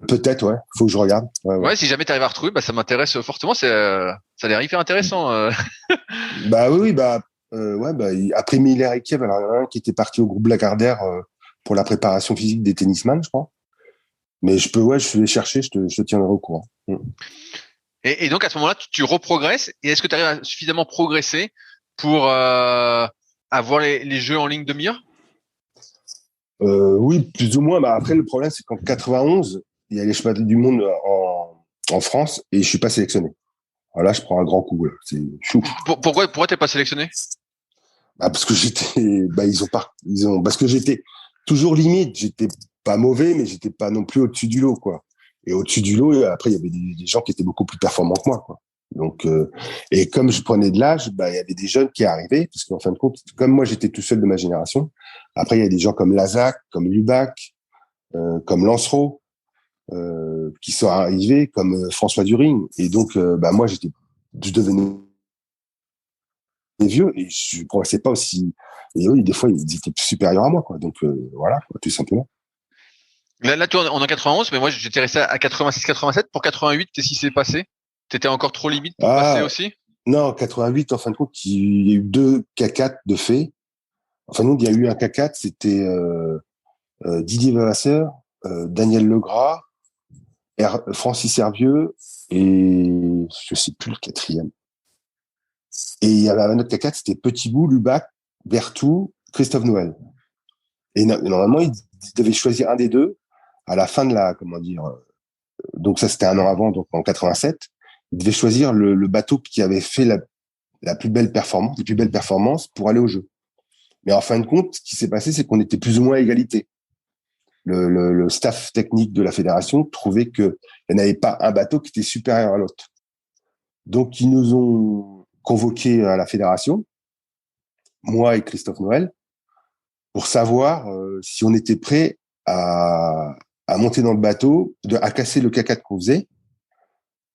Peut-être, ouais. Faut que je regarde. Ouais, si jamais tu arrives à retrouver, ça m'intéresse fortement. Ça a l'air hyper intéressant. Oui, après Miller et Kiev, alors il y en a un qui était parti au groupe Lagardère pour la préparation physique des tennisman, je crois. Mais je vais chercher, je te tiendrai au courant. Et donc à ce moment-là, tu reprogresses. Et est-ce que tu arrives à suffisamment progresser pour avoir les jeux en ligne de mire? Oui, plus ou moins. Après, le problème, c'est qu'en 91, il y a les championnats du monde en France et je suis pas sélectionné. Alors là, je prends un grand coup. Là. C'est chou. Pourquoi t'es pas sélectionné? Parce que parce que j'étais toujours limite. J'étais pas mauvais, mais j'étais pas non plus au-dessus du lot, quoi. Et au-dessus du lot, après, il y avait des gens qui étaient beaucoup plus performants que moi, quoi. Donc, et comme je prenais de l'âge, il y avait des jeunes qui arrivaient, parce qu'en fin de compte, comme moi, j'étais tout seul de ma génération. Après, il y a des gens comme Lazac, comme Lubac, comme Lancereau, qui sont arrivés, comme François During. Et donc, moi, je devenais vieux et je progressais pas aussi. Et eux, des fois, ils étaient supérieurs à moi, quoi. Donc, voilà, quoi, tout simplement. Là, tu es en 91, mais moi, j'étais resté à 86, 87. Pour 88, qu'est-ce qui s'est passé? T'étais encore trop limite pour passer aussi? Non, 88, en fin de compte, il y a eu 2 K4 de fait. En fin de compte, il y a eu un K4, c'était Didier Vavasseur, Daniel Legras, Francis Hervieux et je sais plus le 4e. Et il y avait un autre K4, c'était Petit Bout, Lubac, Berthoud, Christophe Noël. Et normalement, ils devaient choisir un des deux à la fin de donc ça c'était un an avant, donc en 87. Ils devaient choisir le bateau qui avait fait la plus belle performance, les plus belles performances pour aller au jeu. Mais en fin de compte, ce qui s'est passé, c'est qu'on était plus ou moins à égalité. Le staff technique de la fédération trouvait qu'il n'y en avait pas un bateau qui était supérieur à l'autre. Donc, ils nous ont convoqués à la fédération, moi et Christophe Noël, pour savoir si on était prêt à monter dans le bateau, à casser le cacat qu'on faisait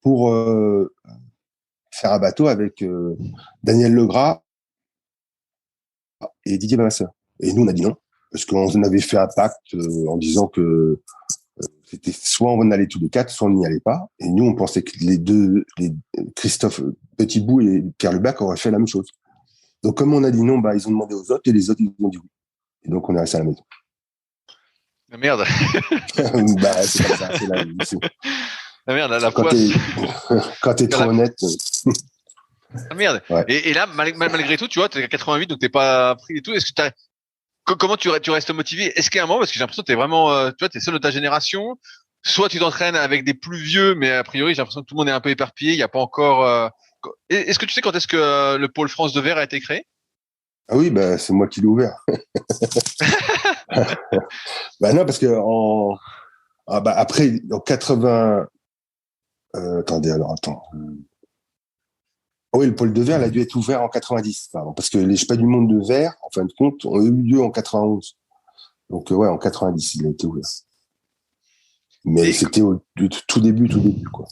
pour faire un bateau avec Daniel Legras et Didier Bamasseur. Et nous, on a dit non, parce qu'on avait fait un pacte en disant que c'était soit on allait tous les quatre, soit on n'y allait pas. Et nous, on pensait que Christophe Petitbout et Pierre Lubac auraient fait la même chose. Donc, comme on a dit non, ils ont demandé aux autres et les autres, ils ont dit oui. Et donc, on est resté à la maison. Ah, merde. C'est comme ça, c'est la vie. Ah, merde, la poisse. Quand t'es trop honnête. Ah, merde. Ouais. Et là, malgré tout, tu vois, t'es à 88, donc t'es pas pris et tout. Est-ce que comment tu restes motivé? Est-ce qu'il y a un moment, parce que j'ai l'impression que t'es vraiment, tu vois, t'es seul de ta génération. Soit tu t'entraînes avec des plus vieux, mais a priori, j'ai l'impression que tout le monde est un peu éparpillé. Il y a pas encore. Est-ce que tu sais quand est-ce que le pôle France de verre a été créé? Ah oui, c'est moi qui l'ai ouvert. Non, parce que après, en 80. Attends. Oui, le pôle de verre, il a dû être ouvert en 90, pardon, parce que les Championnats du monde de verre, en fin de compte, ont eu lieu en 91. Donc, en 90, il a été ouvert. Mais c'était au tout début, quoi.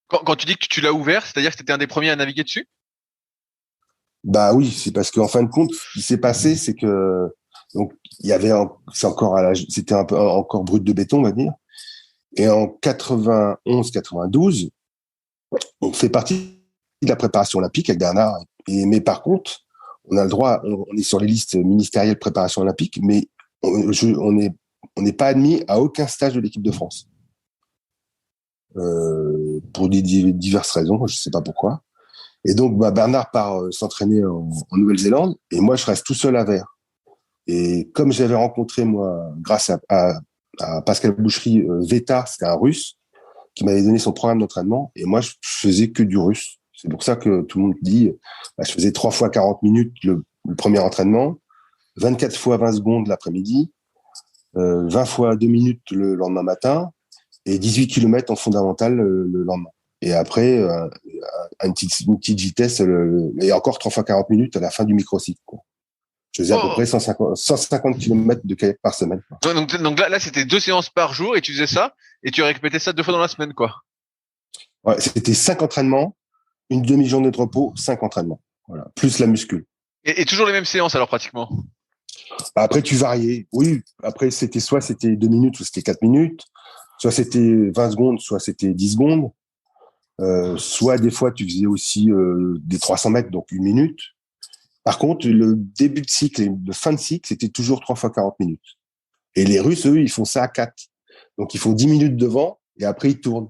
Quand tu dis que tu l'as ouvert, c'est-à-dire que tu étais un des premiers à naviguer dessus? Oui, c'est parce qu'en fin de compte, ce qui s'est passé, c'est que donc il y avait c'était un peu encore brut de béton, on va dire. Et en 91-92, on fait partie de la préparation olympique avec Bernard. Mais par contre, on a le droit, on est sur les listes ministérielles de préparation olympique, mais on n'est pas admis à aucun stage de l'équipe de France. Pour diverses raisons, je sais pas pourquoi. Et donc, Bernard part s'entraîner en Nouvelle-Zélande, et moi, je reste tout seul à Vert. Et comme j'avais rencontré, moi, grâce à Pascal Boucherie, Veta, c'était un Russe, qui m'avait donné son programme d'entraînement, et moi, je faisais que du russe. C'est pour ça que tout le monde dit, je faisais 3 fois 40 minutes le premier entraînement, 24 fois 20 secondes l'après-midi, 20 fois 2 minutes le lendemain matin, et 18 km en fondamental le lendemain. Et après, une petite vitesse, et encore 3 fois 40 minutes à la fin du microcycle, quoi. Je faisais à peu près 150 km de kayak par semaine. Donc là, c'était 2 séances par jour et tu faisais ça et tu répétais ça 2 fois dans la semaine, quoi. Ouais, c'était 5 entraînements, une demi-journée de repos, 5 entraînements. Voilà. Plus la muscule. Et toujours les mêmes séances, alors, pratiquement? Après, tu variais. Oui. Après, soit c'était 2 minutes, soit c'était 4 minutes. Soit c'était 20 secondes, soit c'était 10 secondes. Soit des fois, tu faisais aussi des 300 mètres, donc 1 minute. Par contre, le début de cycle et le fin de cycle, c'était toujours 3 fois 40 minutes. Et les Russes, eux, ils font ça à 4. Donc, ils font 10 minutes devant et après, ils tournent.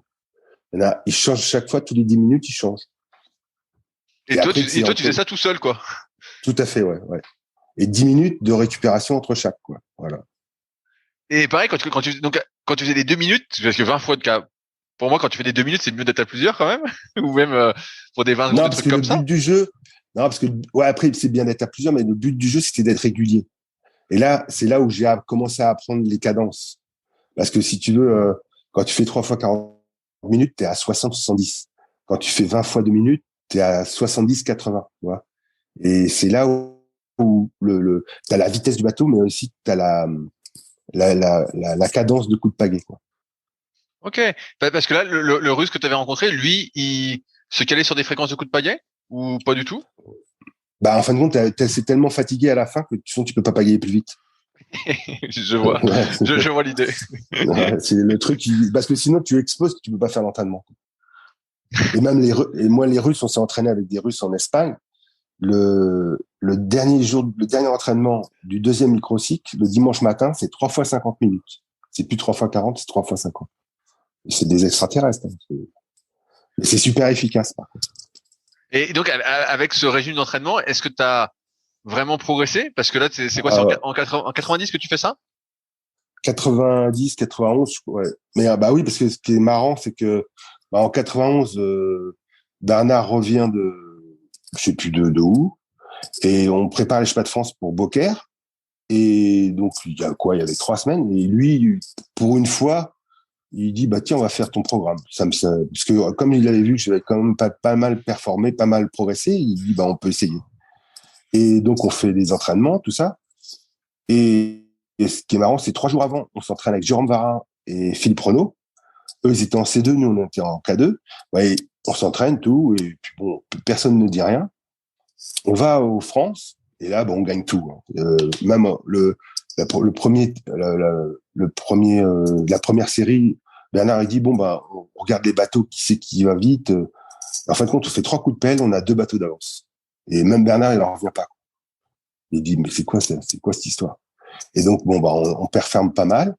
Là, ils changent chaque fois, tous les 10 minutes, ils changent. Et toi, tu faisais ça tout seul, quoi. Tout à fait, ouais. Et 10 minutes de récupération entre chaque, quoi. Voilà. Et pareil, quand tu faisais les 2 minutes, parce que 20 fois de cas, pour moi, quand tu fais des 2 minutes, c'est mieux d'être à plusieurs, quand même. Ou même, pour des 20 trucs comme ça. Non, parce que, après, c'est bien d'être à plusieurs, mais le but du jeu, c'était d'être régulier. Et là, c'est là où j'ai commencé à apprendre les cadences. Parce que si tu veux, quand tu fais 3 fois 40 minutes, t'es à 60-70. Quand tu fais 20 fois 2 minutes, t'es à 70-80, tu vois. Et c'est là où t'as la vitesse du bateau, mais aussi t'as la cadence de coup de pagaie, quoi. Ok. Parce que là, le Russe que tu avais rencontré, lui, il se calait sur des fréquences de coup de pagaie ou pas du tout? En fin de compte, c'est tellement fatigué à la fin que tu peux pas pagayer plus vite. Je vois. Je vois l'idée. Ouais, c'est le truc parce que sinon tu exposes que tu peux pas faire l'entraînement. Et même les Russes, on s'est entraîné avec des Russes en Espagne. Le dernier entraînement du deuxième microcycle, le dimanche matin, c'est 3 fois 50 minutes. C'est plus 3 fois 40, c'est 3 fois 50. Et c'est des extraterrestres. Mais c'est super efficace, par contre. Et donc, avec ce régime d'entraînement, est-ce que tu as vraiment progressé? Parce que là, c'est quoi? C'est en 90 que tu fais ça? 90, 91, ouais. Mais oui, parce que ce qui est marrant, c'est que en 91, Bernard revient je sais plus de où, et on prépare les Championnats de France pour Beaucaire. Et donc, il y avait 3 semaines, et lui, pour une fois, il dit, bah tiens, on va faire ton programme. Parce que comme il avait vu que j'avais quand même pas mal performé, pas mal progressé, il dit, bah on peut essayer. Et donc, on fait des entraînements, tout ça. Et ce qui est marrant, c'est 3 jours avant, on s'entraîne avec Jérôme Varin et Philippe Renaud. Eux, ils étaient en C2, nous, on était en K2. Ouais, on s'entraîne, tout, et puis bon, personne ne dit rien. On va aux France, et là, bon, on gagne tout. Même la première série, Bernard, il dit, bon, bah, on regarde les bateaux, qui c'est qui va vite. En fin de compte, on fait 3 coups de pelle, on a 2 bateaux d'avance. Et même Bernard, il en revient pas. Il dit, mais c'est quoi cette histoire? Et donc, bon, bah, on performe pas mal.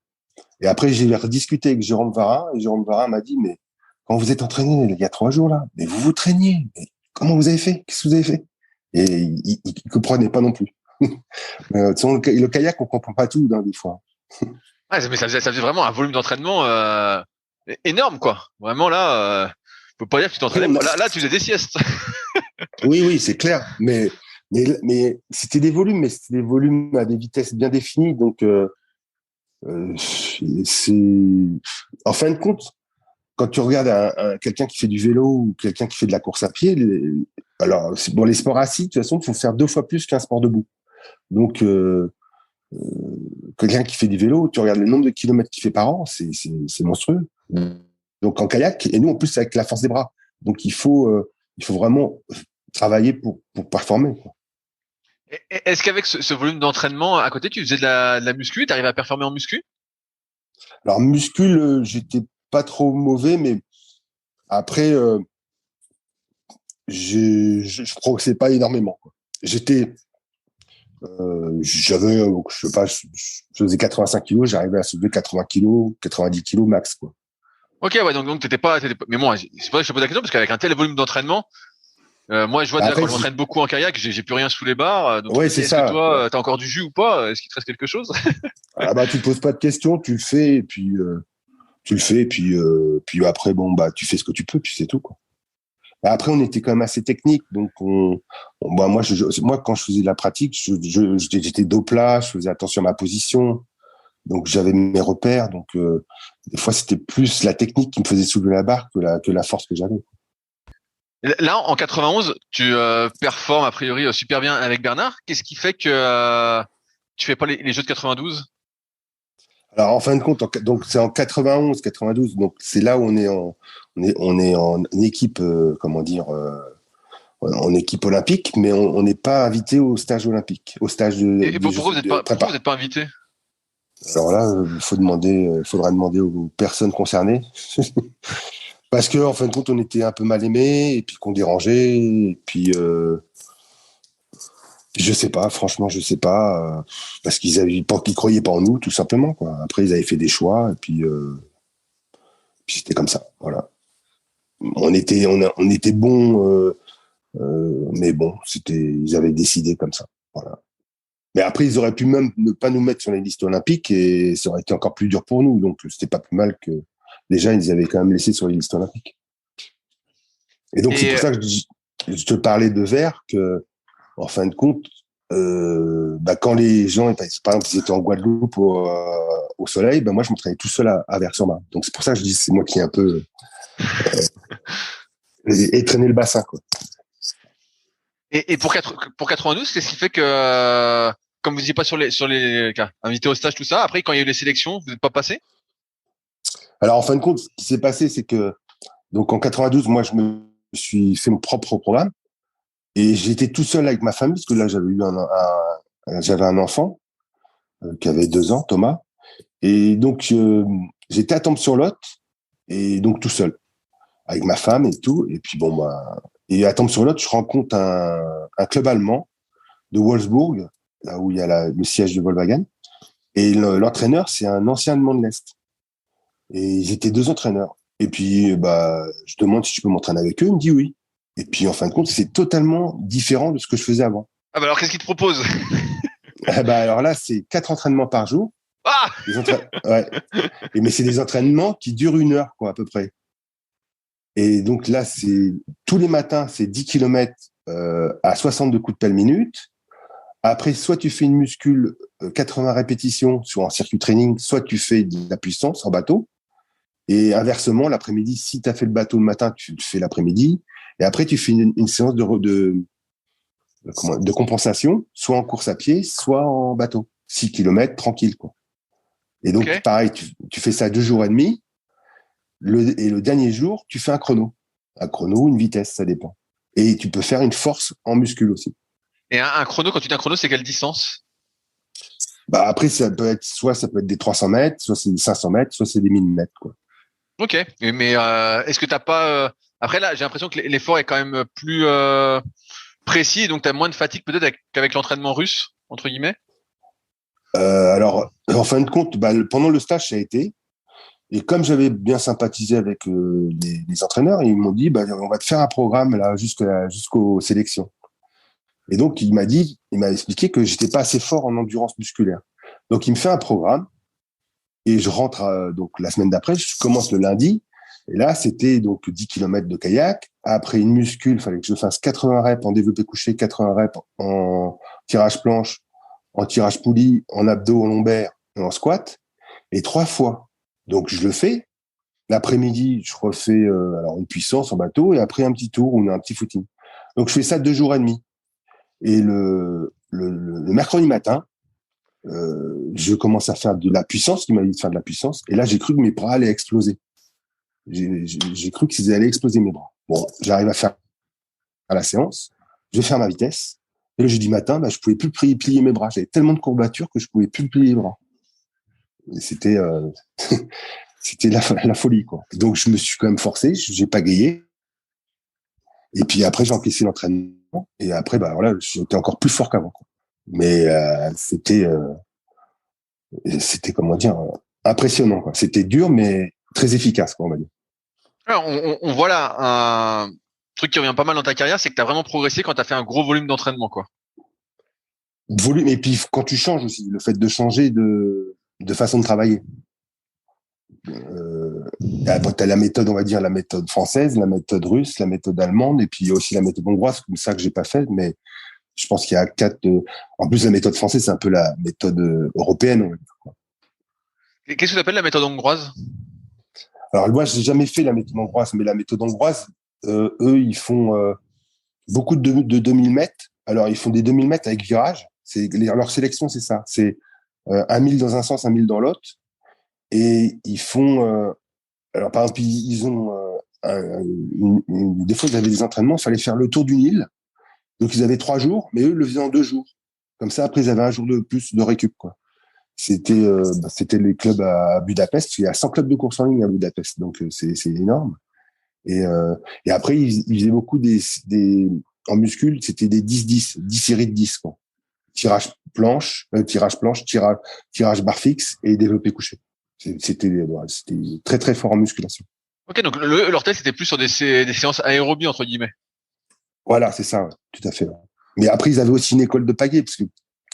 Et après, j'ai rediscuté avec Jérôme Varin, et Jérôme Varin m'a dit, mais quand vous êtes entraîné il y a 3 jours, là, mais vous vous traîniez. Mais comment vous avez fait? Qu'est-ce que vous avez fait? Et il comprenait pas non plus. Le kayak, on comprend pas tout, des fois. Ouais, mais ça faisait vraiment un volume d'entraînement énorme, quoi. Vraiment là, faut pas dire que tu t'entraînais. Là, tu faisais des siestes. Oui, c'est clair. Mais c'était des volumes, mais c'était des volumes à des vitesses bien définies. Donc, c'est en fin de compte, quand tu regardes quelqu'un qui fait du vélo ou quelqu'un qui fait de la course à pied, alors bon, les sports assis, de toute façon, il faut faire 2 fois plus qu'un sport debout. Donc, quelqu'un qui fait du vélo, tu regardes le nombre de kilomètres qu'il fait par an, c'est monstrueux. Donc en kayak, et nous en plus avec la force des bras. Donc il faut vraiment travailler pour performer, quoi. Est-ce qu'avec ce volume d'entraînement à côté, tu faisais de la muscu, t'arrivais à performer en muscu? Alors muscule, j'étais pas trop mauvais, mais après je progressais pas énormément, quoi. J'avais, je sais pas, je faisais 85 kilos, j'arrivais à soulever 80 kilos, 90 kilos max, quoi. Ok, ouais, donc t'étais pas, mais moi, c'est pas ça que je te pose la question, parce qu'avec un tel volume d'entraînement, moi, je vois déjà Après, quand je m'entraîne beaucoup en kayak, j'ai plus rien sous les barres. Donc, ouais, c'est est-ce ça. que toi, t'as encore du jus ou pas? Est-ce qu'il te reste quelque chose? Ah bah tu te poses pas de questions, tu le fais, et puis puis après bon bah tu fais ce que tu peux, puis c'est tout, quoi. Après, on était quand même assez technique, donc bah, moi, quand je faisais de la pratique, j'étais dos plat, je faisais attention à ma position, donc j'avais mes repères. Donc des fois, c'était plus la technique qui me faisait soulever la barre que la force que j'avais. Là, en 91, tu performes a priori super bien avec Bernard. Qu'est-ce qui fait que tu fais pas les Jeux de 92? Alors en fin de compte, donc c'est en 91, 92, donc c'est là où on est en équipe, comment dire, en équipe olympique, mais on n'est pas invité au stage olympique, au stage Et pourquoi vous n'êtes pas invité? Alors là, faudra demander aux personnes concernées. Parce que, en fin de compte, on était un peu mal aimés, et puis qu'on dérangeait, et puis, je sais pas, franchement, je sais pas, parce qu'ils croyaient pas en nous, tout simplement, quoi. Après, ils avaient fait des choix, et puis c'était comme ça, voilà. On était bons, mais bon, ils avaient décidé comme ça, voilà. Mais après, ils auraient pu même ne pas nous mettre sur les listes olympiques, et ça aurait été encore plus dur pour nous, donc c'était pas plus mal que, déjà, ils avaient quand même laissé sur les listes olympiques. Et donc, c'est pour ça que je te parlais de verre, que, en fin de compte, bah, quand les gens, par exemple, ils étaient en Guadeloupe au soleil, bah, moi, je m'entraînais tout seul à Vers-sur-Marne. Donc, c'est pour ça que je dis, c'est moi qui ai un peu étraîné le bassin, quoi. Et pour 92, qu'est-ce qui fait que, comme vous n'étiez pas sur les cas, invité au stage, tout ça, après, quand il y a eu les sélections, vous n'êtes pas passé? Alors, en fin de compte, ce qui s'est passé, c'est que, donc, en 92, moi, je me suis fait mon propre programme, et j'étais tout seul avec ma famille, parce que là, j'avais un enfant, qui avait 2 ans, Thomas. Et donc, j'étais à Tempes-sur-Lot, et donc tout seul, avec ma femme et tout. Et puis bon, bah, et à Tempes-sur-Lot, je rencontre un club allemand de Wolfsburg, là où il y a le siège de Volkswagen. Et l'entraîneur, c'est un ancien allemand de l'Est. Et ils étaient 2 entraîneurs. Et puis, bah, je demande si je peux m'entraîner avec eux. Il me dit oui. Et puis, en fin de compte, c'est totalement différent de ce que je faisais avant. Ah bah alors, qu'est-ce qu'il te propose? Bah, alors là, c'est 4 entraînements par jour. Ah! Ouais. Mais c'est des entraînements qui durent 1 heure, quoi, à peu près. Et donc là, tous les matins, c'est 10 km à 62 coups de pelle minute. Après, soit tu fais une muscule 80 répétitions sur un circuit training, soit tu fais de la puissance en bateau. Et inversement, l'après-midi, si tu as fait le bateau le matin, tu le fais l'après-midi. Et après, tu fais une séance de compensation, soit en course à pied, soit en bateau. 6 kilomètres, tranquille, quoi. Et donc, Ok. pareil, tu fais ça 2 jours et demi. Et le dernier jour, tu fais un chrono. Un chrono, une vitesse, ça dépend. Et tu peux faire une force en muscule aussi. Et un chrono, quand tu dis un chrono, c'est quelle distance? Bah, après, ça peut être des 300 mètres, soit c'est des 500 mètres, soit c'est des 1000 mètres, quoi. Ok. Mais est-ce que t'as pas après là, j'ai l'impression que l'effort est quand même plus précis, donc t'as moins de fatigue peut-être qu'avec l'entraînement russe entre guillemets. Alors, en fin de compte, bah, pendant le stage, ça a été. Et comme j'avais bien sympathisé avec les entraîneurs, ils m'ont dit, bah, on va te faire un programme là jusqu'aux sélections. Et donc, il m'a expliqué que j'étais pas assez fort en endurance musculaire. Donc, il me fait un programme et je rentre donc la semaine d'après. Je commence le lundi. Et là, c'était donc 10 kilomètres de kayak. Après une muscule, il fallait que je fasse 80 reps en développé couché, 80 reps en tirage planche, en tirage poulie, en abdos, en lombaire et en squat. Et 3 fois. Donc, je le fais. L'après-midi, je refais alors une puissance en bateau et après un petit tour ou un petit footing. Donc, je fais ça 2 jours et demi. Et le mercredi matin, je commence à faire de la puissance, il m'a dit de faire de la puissance. Et là, j'ai cru que mes bras allaient exploser. J'ai cru qu'ils allaient exploser mes bras. Bon, j'arrive à faire la séance, je vais faire ma vitesse. Et le jeudi matin, bah, je pouvais plus plier mes bras. J'avais tellement de courbatures que je pouvais plus plier les bras. Et c'était c'était la folie, quoi. Donc, je me suis quand même forcé, j'ai pagayé. Et puis après, j'ai encaissé l'entraînement. Et après, bah voilà, j'étais encore plus fort qu'avant, quoi. Mais c'était comment dire, impressionnant, quoi. C'était dur, mais très efficace, quoi, on va dire. Alors, on voit là un truc qui revient pas mal dans ta carrière, c'est que t'as vraiment progressé quand t'as fait un gros volume d'entraînement quoi. Volume, et puis quand tu changes aussi, le fait de changer de façon de travailler. T'as la méthode, on va dire, la méthode française, la méthode russe, la méthode allemande, et puis il y a aussi la méthode hongroise, comme ça que j'ai pas fait, mais je pense qu'il y a 4. En plus, la méthode française, c'est un peu la méthode européenne, on va dire. Qu'est-ce que tu appelles la méthode hongroise? Alors moi, j'ai jamais fait la méthode hongroise, mais la méthode hongroise, eux, ils font beaucoup de 2000 mètres. Alors, ils font des 2000 mètres avec virage. Leur sélection, c'est ça. C'est 1000 dans un sens, 1000 dans l'autre. Et ils font... alors, par exemple, ils ont... des fois, ils avaient des entraînements, il fallait faire le tour d'une île. Donc, ils avaient 3 jours, mais eux, ils le faisaient en 2 jours. Comme ça, après, ils avaient un jour de plus de récup, quoi. C'était les clubs à Budapest. Il y a 100 clubs de course en ligne à Budapest, donc c'est énorme. Et après, ils faisaient beaucoup en muscule, c'était des 10-10, 10 séries de 10, quoi. Tirage planche, tirage barre fixe et développé couché. C'était très très fort en musculation. Ok, donc leur test c'était plus sur des séances aérobie entre guillemets. Voilà, c'est ça, ouais, tout à fait. Ouais. Mais après, ils avaient aussi une école de pagaie, parce que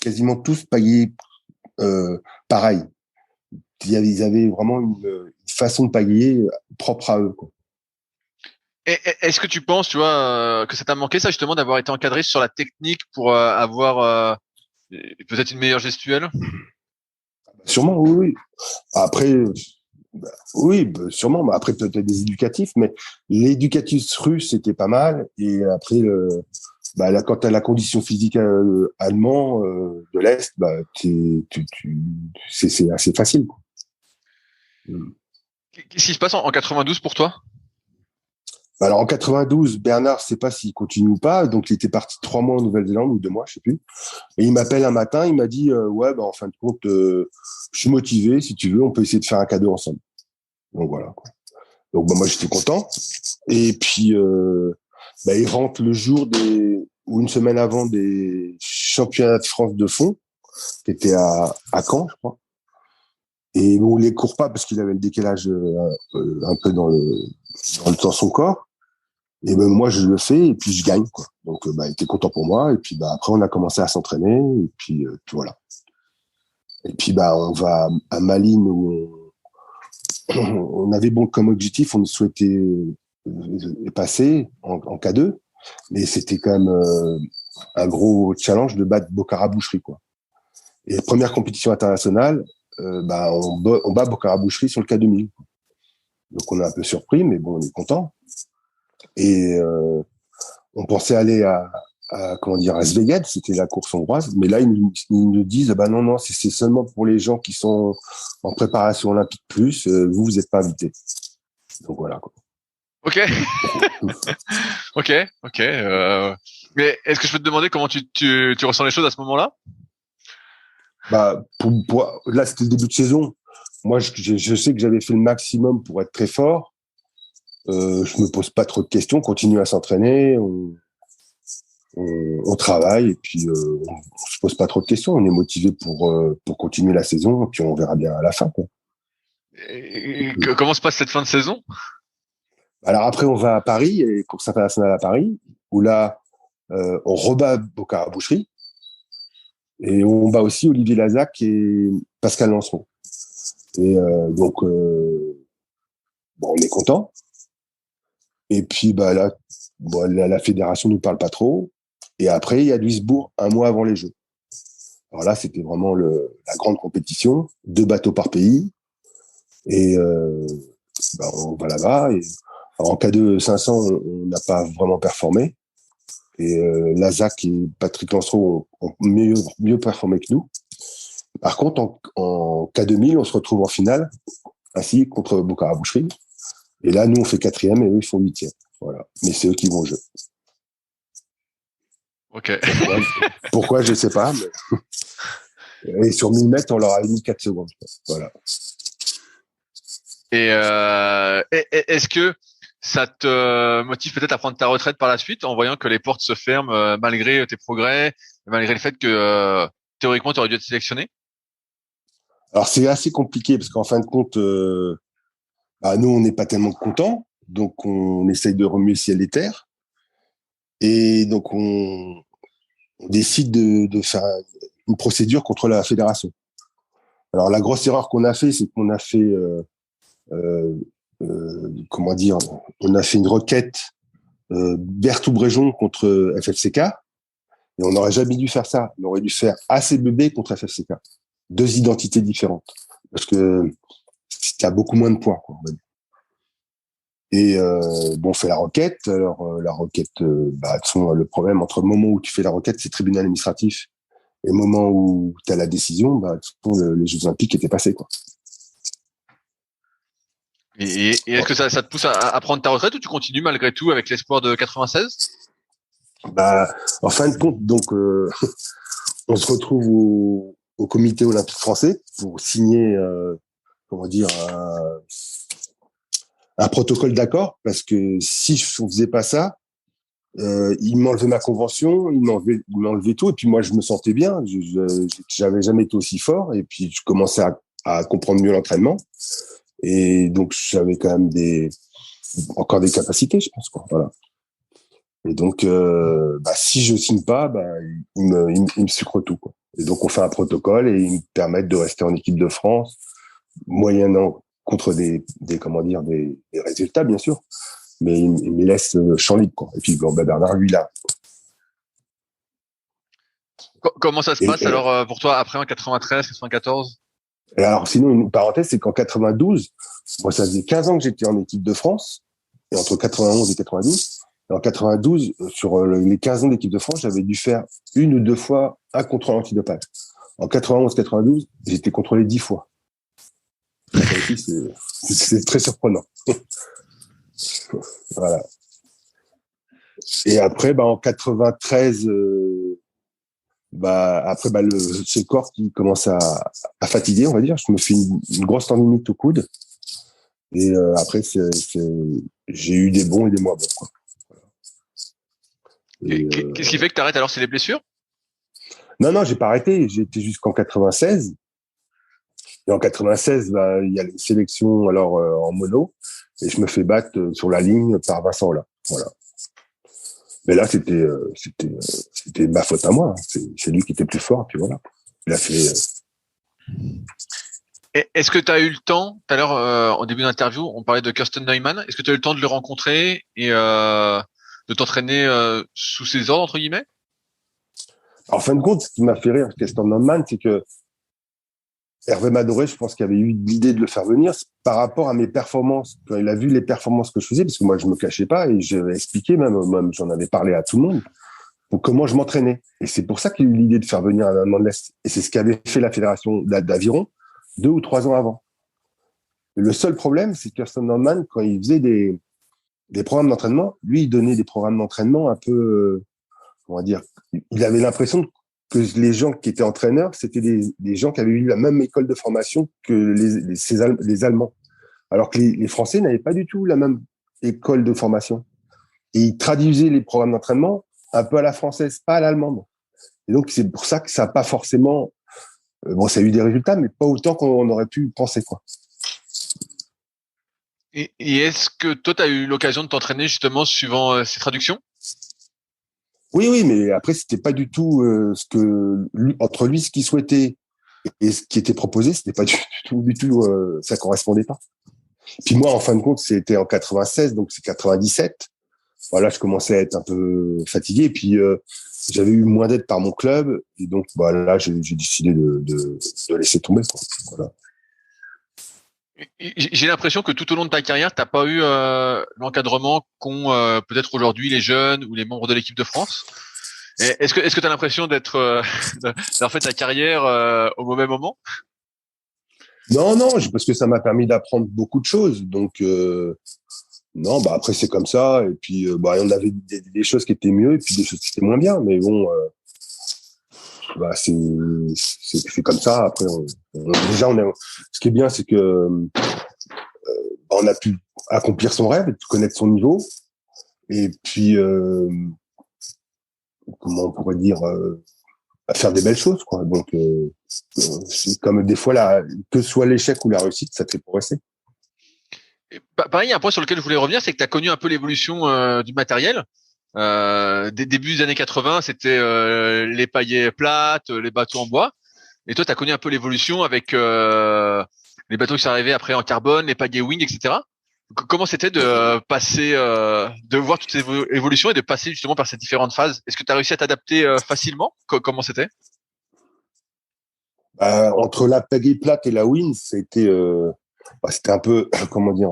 quasiment tous pagaient pareil. Ils avaient vraiment une façon de pagayer propre à eux, quoi. Est-ce que tu penses, tu vois, que ça t'a manqué ça justement d'avoir été encadré sur la technique pour avoir peut-être une meilleure gestuelle? Sûrement, oui, oui. Après, oui, sûrement. Mais après, peut-être des éducatifs, mais l'éducatif russe, c'était pas mal. Et après, là, quand tu as la condition physique allemand de l'Est, bah, c'est assez facile, quoi. Qu'est-ce qui se passe en 92 pour toi? Alors en 92, Bernard, je sais pas s'il continue ou pas, donc il était parti 3 mois en Nouvelle-Zélande ou 2 mois, je sais plus. Et il m'appelle un matin, il m'a dit ouais, bah en fin de compte, je suis motivé, si tu veux, on peut essayer de faire un cadeau ensemble. Donc voilà, quoi. Donc bah, moi j'étais content. Et puis il rentre le jour ou une semaine avant des championnats de France de fond, qui était à Caen, je crois. Et bon, il les court pas parce qu'il avait le décalage un peu dans son corps. Et ben moi je le fais et puis je gagne, quoi. Donc il était content pour moi et puis après on a commencé à s'entraîner et puis voilà. Et puis on va à Malines où on avait comme objectif, on souhaitait passer en K2, mais c'était quand même un gros challenge de battre Bocara Boucherie, quoi. Et première compétition internationale, on bat Bocara Boucherie sur le K2000. Donc on est un peu surpris, mais bon, on est content. Et on pensait aller à Las Vegas, c'était la course hongroise, mais là ils nous disent bah non, c'est seulement pour les gens qui sont en préparation olympique plus, vous êtes pas invités. Donc voilà quoi. Ok, ok, ok. Mais est-ce que je peux te demander comment tu ressens les choses à ce moment-là? Bah là c'était le début de saison. Moi je sais que j'avais fait le maximum pour être très fort. Je me pose pas trop de questions, on continue à s'entraîner, on travaille et puis on se pose pas trop de questions. On est motivé pour continuer la saison et puis on verra bien à la fin quoi. Comment se passe cette fin de saison? Alors après, on va à Paris, et course internationale à Paris, où là, on rebat Boca à Boucherie, et on bat aussi Olivier Lazac et Pascal Lanceron. Et donc, bon, on est content. Et puis, bah là, bon, la fédération nous parle pas trop. Et après, il y a Duisbourg, un mois avant les Jeux. Alors là, c'était vraiment la grande compétition, 2 bateaux par pays. Et bah, on va là-bas. Et en K2 500, on n'a pas vraiment performé. Et Lazac et Patrick Lancereau ont mieux performé que nous. Par contre, en K2000, on se retrouve en finale, ainsi contre Boca à Boucherie. Et là, nous, on fait 4e et eux, ils font 8e. Voilà. Mais c'est eux qui vont au jeu. Ok. Pourquoi je ne sais pas. Mais... Et sur 1000 mètres, on leur a mis 4 secondes. Voilà. Et est-ce que ça te motive peut-être à prendre ta retraite par la suite en voyant que les portes se ferment malgré tes progrès, malgré le fait que théoriquement tu aurais dû être sélectionné? Alors c'est assez compliqué parce qu'en fin de compte, bah, nous on n'est pas tellement contents, donc on essaye de remuer ciel et terre, et donc on décide de faire une procédure contre la fédération. Alors la grosse erreur qu'on a fait, c'est qu'on a fait comment dire, on a fait une requête Berthoud-Bréjon contre FFCK, et on n'aurait jamais dû faire ça. On aurait dû faire ACBB contre FFCK. 2 identités différentes. Parce que tu as beaucoup moins de points, quoi, on va dire. Et bon, on fait la requête. Alors, la requête, bah, de toute façon, le problème entre le moment où tu fais la requête, c'est tribunal administratif, et le moment où tu as la décision, bah, de toute façon, les Jeux Olympiques étaient passés, quoi. Et est-ce que ça te pousse à prendre ta retraite ou tu continues malgré tout avec l'espoir de 96? Bah, en fin de compte, donc, on se retrouve au comité olympique français pour signer, comment dire, un protocole d'accord, parce que si je ne faisais pas ça, il m'enlevait ma convention, il m'enlevait tout, et puis moi je me sentais bien, j'avais jamais été aussi fort, et puis je commençais à comprendre mieux l'entraînement, et donc j'avais quand même encore des capacités, je pense, quoi. Voilà. Et donc, bah, si je signe pas, bah, il me sucre tout, quoi. Et donc on fait un protocole et ils me permettent de rester en équipe de France, moyennant contre des comment dire des résultats, bien sûr, mais il me laisse champ libre, quoi. Et puis bon, bah, Bernard, lui là. Comment ça se passe Et, alors pour toi après en 93, 94? et alors sinon, une parenthèse, c'est qu'en 92, moi ça faisait 15 ans que j'étais en équipe de France, et entre 91 et 92, et en 92, sur les 15 ans d'équipe de France, j'avais dû faire 1 ou 2 fois un contrôle antidopage. En 91-92, j'étais contrôlé 10 fois. Ça aussi, c'est très surprenant. Voilà. Et après, bah, en 93, bah, après, bah, c'est le corps qui commence à fatiguer, on va dire. Je me fais une grosse tendinite au coude. Et après, j'ai eu des bons et des moins bons, quoi. Qu'est-ce qui fait que tu arrêtes alors? C'est les blessures? Non, j'ai pas arrêté. J'ai été jusqu'en 96. Et en 96, bah, il y a les sélections alors en mono. Et je me fais battre sur la ligne par Vincent là. Voilà. Mais là, c'était ma faute à moi. C'est lui qui était plus fort. Puis voilà. Il a fait. Est-ce que tu as eu le temps, tout à l'heure, en début d'interview, on parlait de Kirsten Neumann. Est-ce que tu as eu le temps de le rencontrer et de t'entraîner sous ses ordres, entre guillemets? En fin de compte, ce qui m'a fait rire, Kirsten Neumann, c'est que Hervé Madoré, je pense qu'il avait eu l'idée de le faire venir par rapport à mes performances. Quand il a vu les performances que je faisais, parce que moi, je me cachais pas et j'avais expliqué même j'en avais parlé à tout le monde, pour comment je m'entraînais. Et c'est pour ça qu'il a eu l'idée de faire venir un Allemand de l'Est. Et c'est ce qu'avait fait la fédération d'aviron 2 ou 3 ans avant. Le seul problème, c'est que Kirsten Norman, quand il faisait des programmes d'entraînement, lui, il donnait des programmes d'entraînement un peu, on va dire, il avait l'impression que les gens qui étaient entraîneurs, c'était des gens qui avaient eu la même école de formation que les Allemands. Alors que les Français n'avaient pas du tout la même école de formation. Et ils traduisaient les programmes d'entraînement un peu à la française, pas à l'allemande. Et donc, c'est pour ça que ça n'a pas forcément... ça a eu des résultats, mais pas autant qu'on aurait pu penser, quoi. Et est-ce que toi, tu as eu l'occasion de t'entraîner justement suivant ces traductions? Oui, mais après, c'était pas du tout ce que entre lui, ce qu'il souhaitait et ce qui était proposé, c'était pas du tout, ça correspondait pas. Puis moi, en fin de compte, c'était en 96, donc c'est 97. Voilà, je commençais à être un peu fatigué, et puis j'avais eu moins d'aide par mon club, et donc là, j'ai décidé de laisser tomber, quoi. Voilà. J'ai l'impression que tout au long de ta carrière, t'as pas eu l'encadrement qu'ont peut-être aujourd'hui les jeunes ou les membres de l'équipe de France. Est-ce que tu as l'impression d'avoir fait ta carrière au mauvais moment? Non, parce que ça m'a permis d'apprendre beaucoup de choses. Donc, non, après, c'est comme ça. Et puis, on avait des choses qui étaient mieux et puis des choses qui étaient moins bien. Mais bon, c'est comme ça. Après, déjà, ce qui est bien, c'est que on a pu accomplir son rêve, connaître son niveau. Et puis, comment on pourrait dire, à faire des belles choses, quoi. Donc, c'est comme des fois, que ce soit l'échec ou la réussite, ça te fait progresser. Pareil, il y a un point sur lequel je voulais revenir, c'est que tu as connu un peu l'évolution du matériel. Des débuts des années 80, c'était les paillets plates, les bateaux en bois. Et toi, tu as connu un peu l'évolution avec les bateaux qui sont arrivés après en carbone, les paillets wing, etc. Comment c'était de passer, de voir toutes ces évolutions et de passer justement par ces différentes phases? Est-ce que tu as réussi à t'adapter facilement? Comment c'était? Entre la pagaie plate et la wing, c'était un peu, comment dire,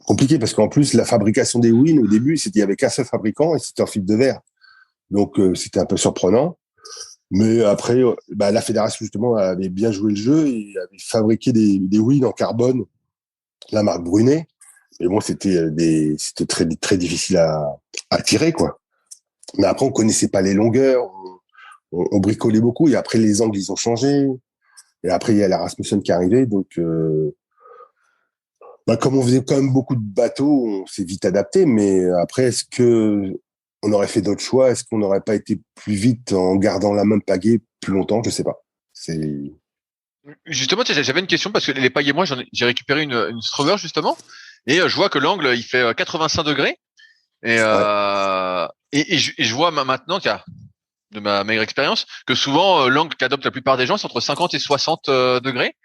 compliqué parce qu'en plus, la fabrication des wings, au début, il y avait qu'un seul fabricant et c'était en fibre de verre. Donc, c'était un peu surprenant. Mais après, la fédération, justement, avait bien joué le jeu et avait fabriqué des wings en carbone, la marque Brunet. Mais bon, c'était très, très difficile à tirer, quoi. Mais après, on connaissait pas les longueurs, on bricolait beaucoup et après, les angles, ils ont changé. Et après, il y a la Rasmussen qui est arrivée, donc, comme on faisait quand même beaucoup de bateaux, on s'est vite adapté. Mais après, est-ce que on aurait fait d'autres choix? Est-ce qu'on n'aurait pas été plus vite en gardant la même pagaie plus longtemps? Je sais pas. Justement, j'avais une question parce que les pagaies, moi, j'ai récupéré une Strover justement, et je vois que l'angle il fait 85 degrés, et je vois maintenant, de ma meilleure expérience, que souvent l'angle qu'adoptent la plupart des gens c'est entre 50 et 60 degrés.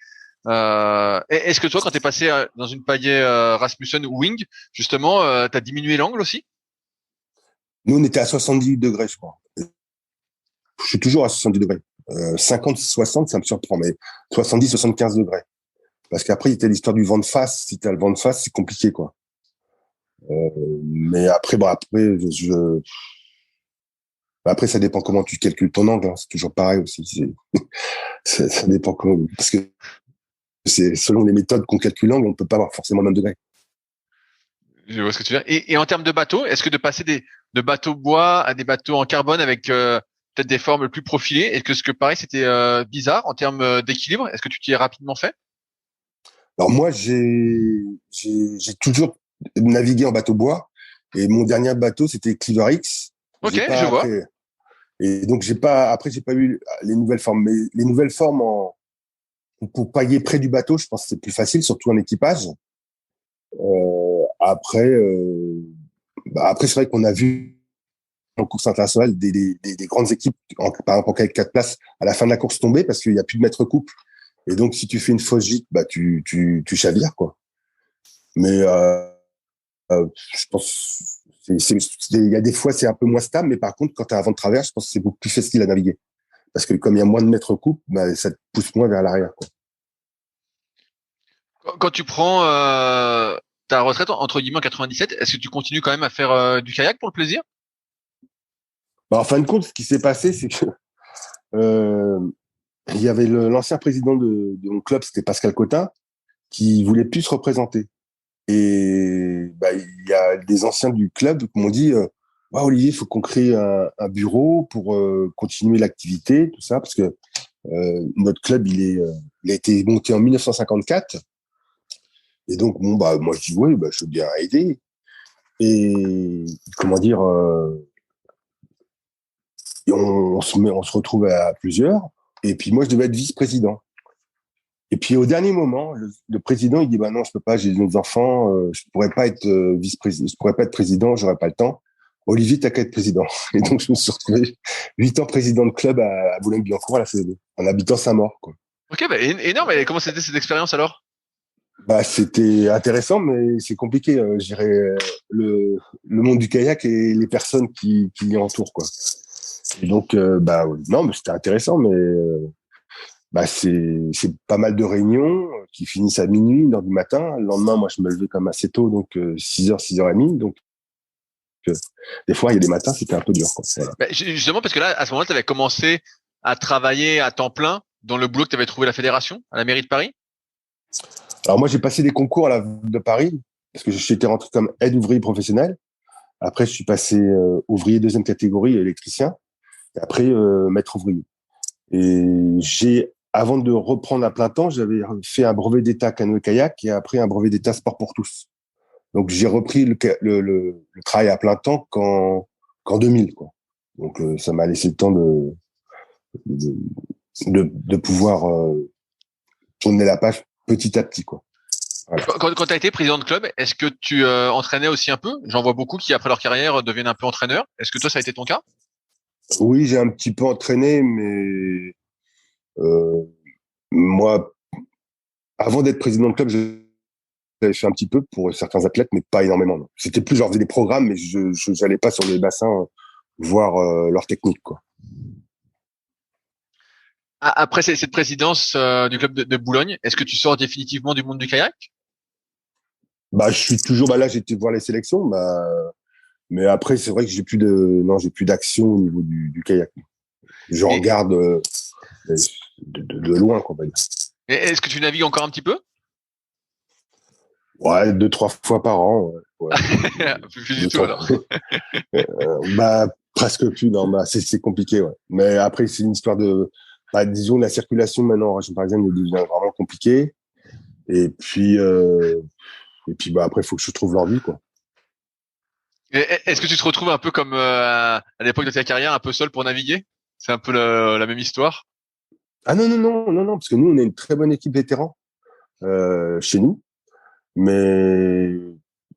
Est-ce que toi, quand t'es passé dans une pagaie Rasmussen Wing, justement, t'as diminué l'angle aussi? Nous, on était à 70 degrés, je crois. Je suis toujours à 70 degrés. 50, 60, ça me surprend, mais 70, 75 degrés. Parce qu'après, il y a l'histoire du vent de face. Si tu as le vent de face, c'est compliqué, quoi. Mais après, après, ça dépend comment tu calcules ton angle. Hein. C'est toujours pareil aussi. Ça dépend comment, parce que c'est selon les méthodes qu'on calcule l'angle, on peut pas avoir forcément le même degré. Je vois ce que tu veux dire. Et en termes de bateaux, est-ce que de passer de bateaux bois à des bateaux en carbone avec peut-être des formes plus profilées, est-ce que pareil, c'était bizarre en termes d'équilibre? Est-ce que tu t'y es rapidement fait? Alors moi, j'ai toujours navigué en bateau bois et mon dernier bateau, c'était Cleaver X. Ok, je vois. Et donc, j'ai pas eu les nouvelles formes. Mais les nouvelles formes pour pailler près du bateau, je pense que c'est plus facile, surtout en équipage. Après, c'est vrai qu'on a vu en course internationale des grandes équipes, par exemple en 4 places, à la fin de la course tomber parce qu'il n'y a plus de maître couple. Et donc, si tu fais une fausse gîte, tu chavires, quoi. Mais je pense il y a des fois c'est un peu moins stable, mais par contre, quand tu as un vent de travers, je pense que c'est beaucoup plus facile à naviguer parce que comme il y a moins de mètres coupes, bah, ça te pousse moins vers l'arrière, quoi. Quand tu prends ta retraite entre guillemets en 97, est-ce que tu continues quand même à faire du kayak pour le plaisir? Bah, en fin de compte, ce qui s'est passé, c'est que euh, il y avait l'ancien président de mon club, c'était Pascal Cotin, qui voulait plus se représenter. Et bah, il y a des anciens du club qui m'ont dit ah, Olivier, il faut qu'on crée un bureau pour continuer l'activité, tout ça, parce que notre club, il a été monté en 1954. Et donc, bon, bah, moi, je dis oui, bah, je veux bien aider. Et comment dire, on se retrouve à plusieurs. Et puis moi, je devais être vice-président. Et puis au dernier moment, le président il dit bah non, je peux pas, j'ai des enfants, je pourrais pas être vice-président, je pourrais pas être président, j'aurais pas le temps. Olivier, t'as qu'à être président. Et donc je me suis retrouvé 8 ans président de club à Boulogne-Billancourt à la CED, en habitant Saint-Maur, quoi. Ok, bah, énorme. Et comment c'était cette expérience alors? Bah c'était intéressant, mais c'est compliqué. Je dirais le monde du kayak et les personnes qui l'y entourent, quoi. Et donc bah non, mais c'était intéressant, mais bah c'est pas mal de réunions qui finissent à minuit, 1 heure du matin. Le lendemain, moi, je me levais comme assez tôt, donc 6h, 6h30. Donc, des fois, il y a des matins, c'était un peu dur, quoi. Voilà. Bah, justement, parce que là, à ce moment-là, tu avais commencé à travailler à temps plein dans le boulot que tu avais trouvé à la fédération, à la mairie de Paris. Alors, moi, j'ai passé des concours à la ville de Paris, parce que j'étais rentré comme aide ouvrier professionnel. Après, je suis passé ouvrier deuxième catégorie, électricien. Et après, maître ouvrier. Et avant de reprendre à plein temps, j'avais fait un brevet d'état canoë-kayak et après un brevet d'état sport pour tous. Donc j'ai repris le travail à plein temps qu'en 2000, quoi. Donc ça m'a laissé le temps de pouvoir tourner la page petit à petit, quoi. Voilà. Quand tu as été président de club, est-ce que tu entraînais aussi un peu? J'en vois beaucoup qui, après leur carrière, deviennent un peu entraîneurs. Est-ce que toi, ça a été ton cas? Oui, j'ai un petit peu entraîné, mais moi, avant d'être président de club, j'avais fait un petit peu pour certains athlètes, mais pas énormément. Non. C'était plus, genre, faisais des programmes, mais je n'allais pas sur les bassins voir leur technique, quoi. Après cette présidence du club de Boulogne, est-ce que tu sors définitivement du monde du kayak? Bah, je suis toujours, bah là, j'ai été voir les sélections, bah, mais après, c'est vrai que j'ai plus d'action au niveau du kayak. Je regarde de loin, quoi, on va dire. Et est-ce que tu navigues encore un petit peu? Ouais, 2-3 fois par an. Ouais. Plus du tout alors. Bah, presque plus, non, bah, c'est compliqué, ouais. Mais après, c'est une histoire bah, disons, la circulation maintenant en région parisienne devient vraiment compliquée. Et puis bah, après, il faut que je trouve l'envie, quoi. Est-ce que tu te retrouves un peu comme à l'époque de ta carrière, un peu seul pour naviguer? C'est un peu la même histoire. Ah non, non, non, non, non, parce que nous, on est une très bonne équipe vétérans chez nous. Mais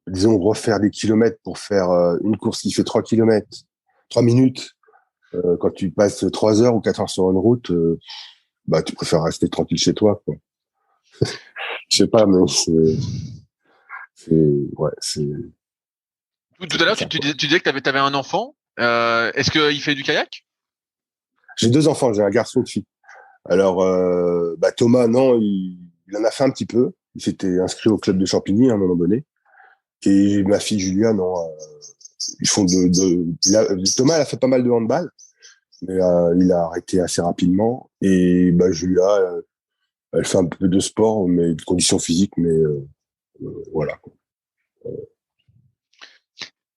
disons, refaire des kilomètres pour faire une course qui fait 3 kilomètres, 3 minutes, quand tu passes 3 heures ou 4 heures sur une route, bah, tu préfères rester tranquille chez toi, quoi. Je sais pas, mais ouais, c'est. Tout à l'heure, tu disais que tu avais un enfant. Est-ce qu'il fait du kayak? J'ai 2 enfants, j'ai un garçon et une fille. Alors, bah, Thomas, non, il en a fait un petit peu. Il s'était inscrit au club de Champigny à un moment donné. Et ma fille Julia, non, ils font Thomas, elle a fait pas mal de handball, mais il a arrêté assez rapidement. Et bah, Julia, elle fait un peu de sport, mais de conditions physiques, mais voilà.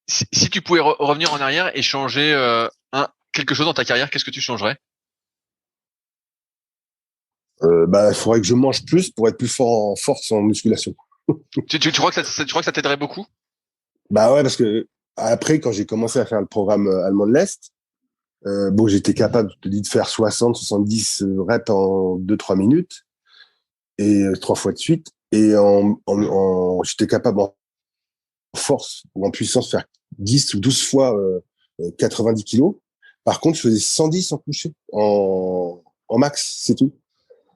Si tu pouvais revenir en arrière et changer quelque chose dans ta carrière, qu'est-ce que tu changerais? Bah, il faudrait que je mange plus pour être plus fort en force en musculation. Tu crois que tu crois que ça t'aiderait beaucoup? Bah ouais, parce que après, quand j'ai commencé à faire le programme allemand de l'Est, bon, j'étais capable, je te dis, de faire 60, 70 reps en 2-3 minutes et 3 fois de suite. Et j'étais capable en force ou en puissance de faire 10 ou 12 fois 90 kilos. Par contre, je faisais 110 en couché, en max, c'est tout.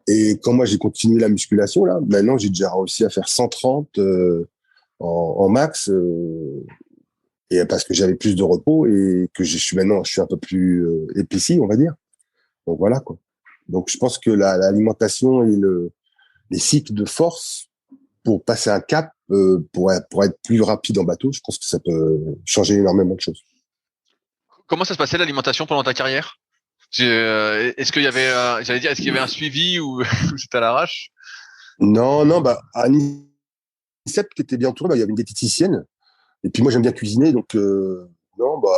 Et quand moi j'ai continué la musculation, là, maintenant j'ai déjà réussi à faire 130 en max, et parce que j'avais plus de repos et que je suis un peu plus épaissi, on va dire. Donc voilà quoi. Donc je pense que l'alimentation et les cycles de force pour passer un cap, pour être plus rapide en bateau, je pense que ça peut changer énormément de choses. Comment ça se passait l'alimentation pendant ta carrière? Est-ce qu'il y avait, j'allais dire, est-ce qu'il y avait un suivi ou c'était à l'arrache? Non, bah à Nicept, qui était bien entouré, bah, il y avait une diététicienne. Et puis moi j'aime bien cuisiner, donc non, bah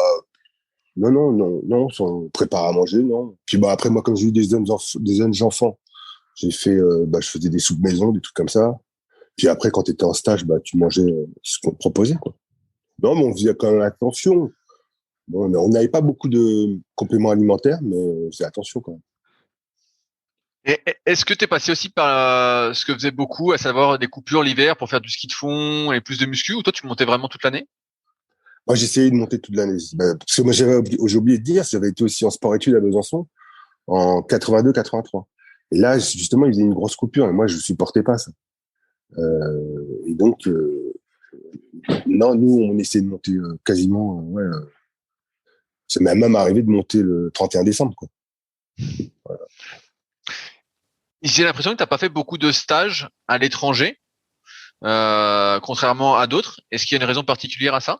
non, on prépare à manger, non. Puis bah après moi comme j'ai eu des jeunes enfants, j'ai fait, je faisais des soupes maison, des trucs comme ça. Puis après quand tu étais en stage, bah tu mangeais ce qu'on te proposait quoi. Non, mais on faisait quand même attention. Bon, on n'avait pas beaucoup de compléments alimentaires, mais on faisait attention quand même. Et est-ce que tu es passé aussi par ce que faisaient beaucoup, à savoir des coupures l'hiver pour faire du ski de fond et plus de muscu, ou toi tu montais vraiment toute l'année? Moi, j'essayais de monter toute l'année. Parce que moi, j'ai oublié de dire, j'avais été aussi en sport-études à Besançon en 82-83. Et là, justement, il faisait une grosse coupure et moi, je supportais pas ça. Et donc, non, nous, on essayait de monter quasiment, ça m'est même arrivé de monter le 31 décembre, quoi. Voilà. J'ai l'impression que t'as pas fait beaucoup de stages à l'étranger, contrairement à d'autres. Est-ce qu'il y a une raison particulière à ça?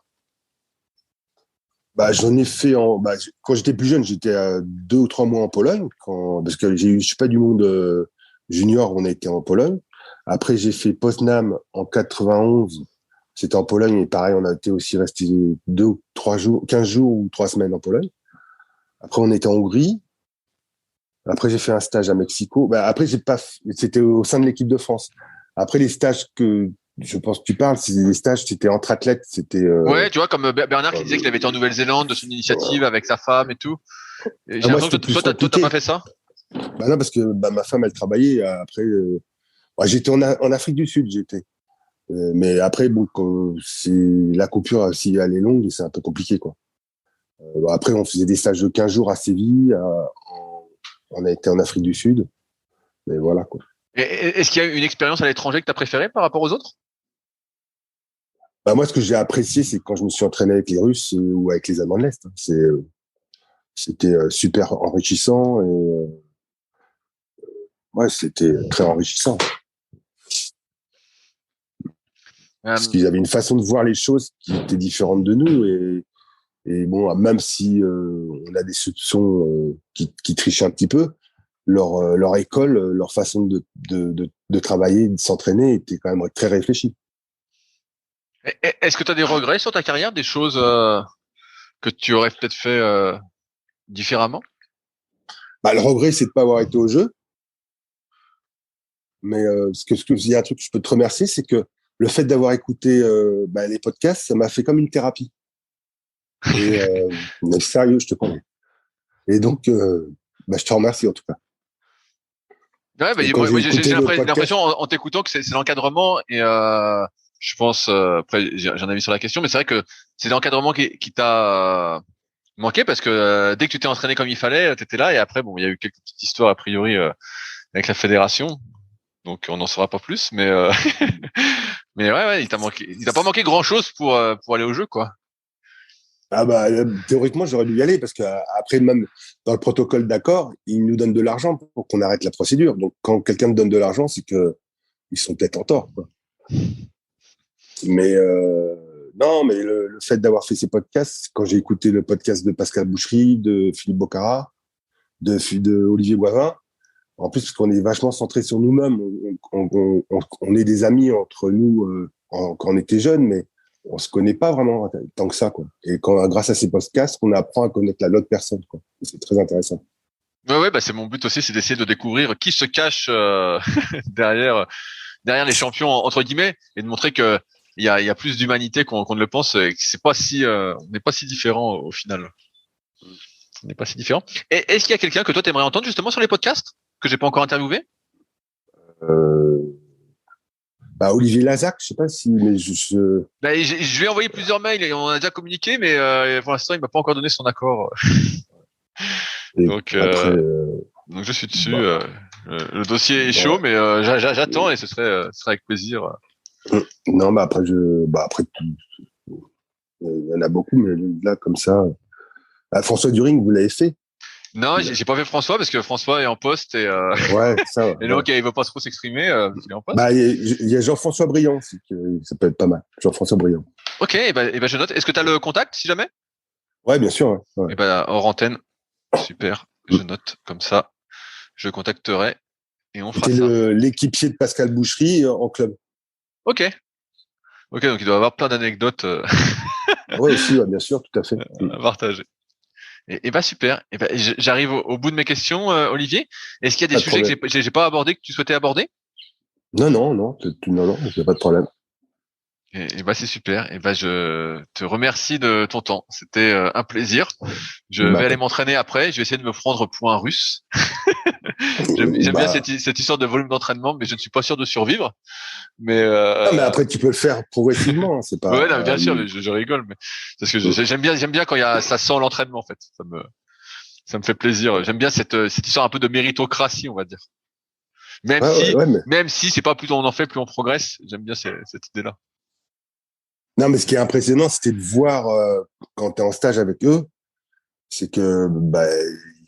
Bah, j'en ai fait quand j'étais plus jeune, j'étais à 2 ou 3 mois en Pologne, parce que je suis pas du monde junior, on a été en Pologne. Après, j'ai fait Poznan en 91. C'était en Pologne et pareil, on a été aussi resté 2 ou 3 jours, 15 jours ou 3 semaines en Pologne. Après, on était en Hongrie. Après, j'ai fait un stage à Mexico. Bah, après, c'était au sein de l'équipe de France. Après, les stages que je pense que tu parles, c'est des stages, c'était entre athlètes, c'était. Ouais, tu vois, comme Bernard qui disait qu'il avait été en Nouvelle-Zélande de son initiative avec sa femme et tout. Et j'ai Moi, l'impression c'était que plus toi, t'as pas fait ça? Bah non, parce que ma femme, elle travaillait. Après, j'étais en Afrique du Sud, j'étais. Mais après, bon, c'est la coupure, si elle est longue, c'est un peu compliqué, quoi. Après, on faisait des stages de 15 jours à Séville. On a été en Afrique du Sud. Mais voilà, quoi. Et est-ce qu'il y a une expérience à l'étranger que t'as préférée par rapport aux autres? Bah, moi, ce que j'ai apprécié, c'est quand je me suis entraîné avec les Russes ou avec les Allemands de l'Est. C'était super enrichissant et ouais, c'était très enrichissant. Parce qu'ils avaient une façon de voir les choses qui était différente de nous et bon, même si on a des soupçons qui trichent un petit peu, leur école, leur façon de travailler, de s'entraîner était quand même très réfléchie. Est-ce que tu as des regrets sur ta carrière, des choses que tu aurais peut-être fait différemment? Bah, le regret, c'est de pas avoir été au jeu. Mais il y a un truc que je peux te remercier, c'est que le fait d'avoir écouté les podcasts, ça m'a fait comme une thérapie. Et mais sérieux, je te promets. Et donc, je te remercie en tout cas. Ouais, moi j'ai l'impression en t'écoutant que c'est l'encadrement et je pense après j'ai un avis sur la question, mais c'est vrai que c'est l'encadrement qui t'a manqué parce que dès que tu t'es entraîné comme il fallait, t'étais là et après bon il y a eu quelques petites histoires a priori avec la fédération, donc on n'en saura pas plus, mais mais ouais il t'a pas manqué grand chose pour aller au jeu quoi. Ah bah théoriquement j'aurais dû y aller parce que après même dans le protocole d'accord ils nous donnent de l'argent pour qu'on arrête la procédure. Donc quand quelqu'un te donne de l'argent c'est que ils sont peut-être en tort, quoi. Mais non, mais le fait d'avoir fait ces podcasts, quand j'ai écouté le podcast de Pascal Boucherie, de Philippe Bocara, de Olivier Boivin, en plus parce qu'on est vachement centré sur nous-mêmes, on est des amis entre nous quand on était jeunes, mais on se connaît pas vraiment tant que ça, quoi. Et grâce à ces podcasts, on apprend à connaître l'autre personne, quoi. C'est très intéressant. Ouais, c'est mon but aussi, c'est d'essayer de découvrir qui se cache derrière les champions entre guillemets et de montrer que il y a plus d'humanité qu'on ne le pense et que c'est pas si on n'est pas si différent au final. On n'est pas si différent. Et est-ce qu'il y a quelqu'un que toi t'aimerais entendre justement sur les podcasts que j'ai pas encore interviewé? Olivier Lazac, je sais pas si, mais je lui ai envoyé plusieurs mails et on a déjà communiqué, mais pour l'instant il m'a pas encore donné son accord. Donc je suis dessus. Le dossier est chaud, mais j'attends et ce serait avec plaisir. Non, après il y en a beaucoup, mais là comme ça, François During, vous l'avez fait. Non, j'ai pas fait François parce que François est en poste et Ouais, ça. et donc il veut pas trop s'exprimer. Il est en poste. Bah, il y a Jean-François Briand aussi, ça peut être pas mal. Jean-François Briand. Ok, et ben je note. Est-ce que tu as le contact si jamais? Ouais, bien sûr. Ouais. Et ben hors antenne, super. Je note comme ça. Je contacterai et on fera C'était ça. l'équipier de Pascal Boucherie en club. Ok, donc il doit avoir plein d'anecdotes Ouais, aussi, ouais, bien sûr, tout à fait. à partager. Et bah super. Et ben j'arrive au bout de mes questions, Olivier. Est-ce qu'il y a des Pas de sujets problème. que j'ai pas abordés que tu souhaitais aborder? Non, non, non, non, il n'y a pas de problème. Et bah c'est super. Et bah je te remercie de ton temps. C'était un plaisir. Je vais Bah, aller m'entraîner après. Je vais essayer de me prendre pour un Russe. J'aime bien bah, cette histoire de volume d'entraînement, mais je ne suis pas sûr de survivre. Mais non, mais après, tu peux le faire progressivement, hein, c'est pas. ouais, non, mais bien sûr, mais je rigole, mais parce que j'aime bien quand ça sent l'entraînement en fait. Ça me fait plaisir. J'aime bien cette histoire un peu de méritocratie, on va dire. Ouais, mais... Même si c'est pas plus on en fait, plus on progresse. J'aime bien cette idée-là. Non, mais ce qui est impressionnant, c'était de voir quand tu es en stage avec eux, c'est que, bah,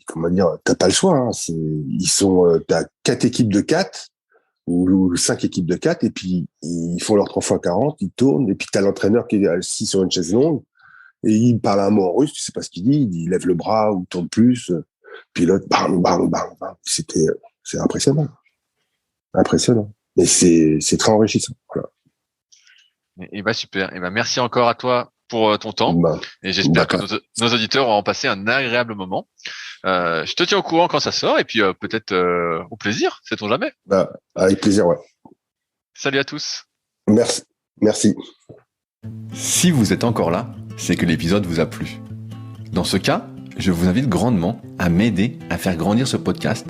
comment dire, t'as pas le choix. Hein, t'as 4 équipes de 4 ou 5 équipes de 4 et puis ils font leur 3x40, ils tournent et puis t'as l'entraîneur qui est assis sur une chaise longue et il parle un mot en russe, tu sais pas ce qu'il dit, il lève le bras ou tourne plus, puis l'autre, bang, bang, bang, bang. C'est impressionnant. Impressionnant. Et c'est très enrichissant. Voilà. Et bah super. Et bah merci encore à toi pour ton temps. Bah, Et j'espère que d'accord. nos auditeurs auront passé un agréable moment. Je te tiens au courant quand ça sort et puis peut-être au plaisir, sait-on jamais. Bah, avec plaisir, ouais. Salut à tous. Merci. Merci. Si vous êtes encore là, c'est que l'épisode vous a plu. Dans ce cas, je vous invite grandement à m'aider à faire grandir ce podcast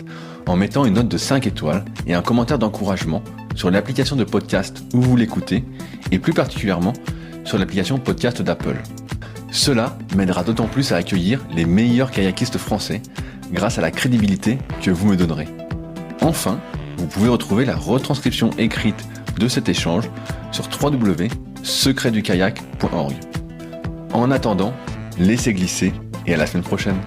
en mettant une note de 5 étoiles et un commentaire d'encouragement sur l'application de podcast où vous l'écoutez et plus particulièrement sur l'application podcast d'Apple. Cela m'aidera d'autant plus à accueillir les meilleurs kayakistes français grâce à la crédibilité que vous me donnerez. Enfin, vous pouvez retrouver la retranscription écrite de cet échange sur www.secretdukayak.org. En attendant, laissez glisser et à la semaine prochaine.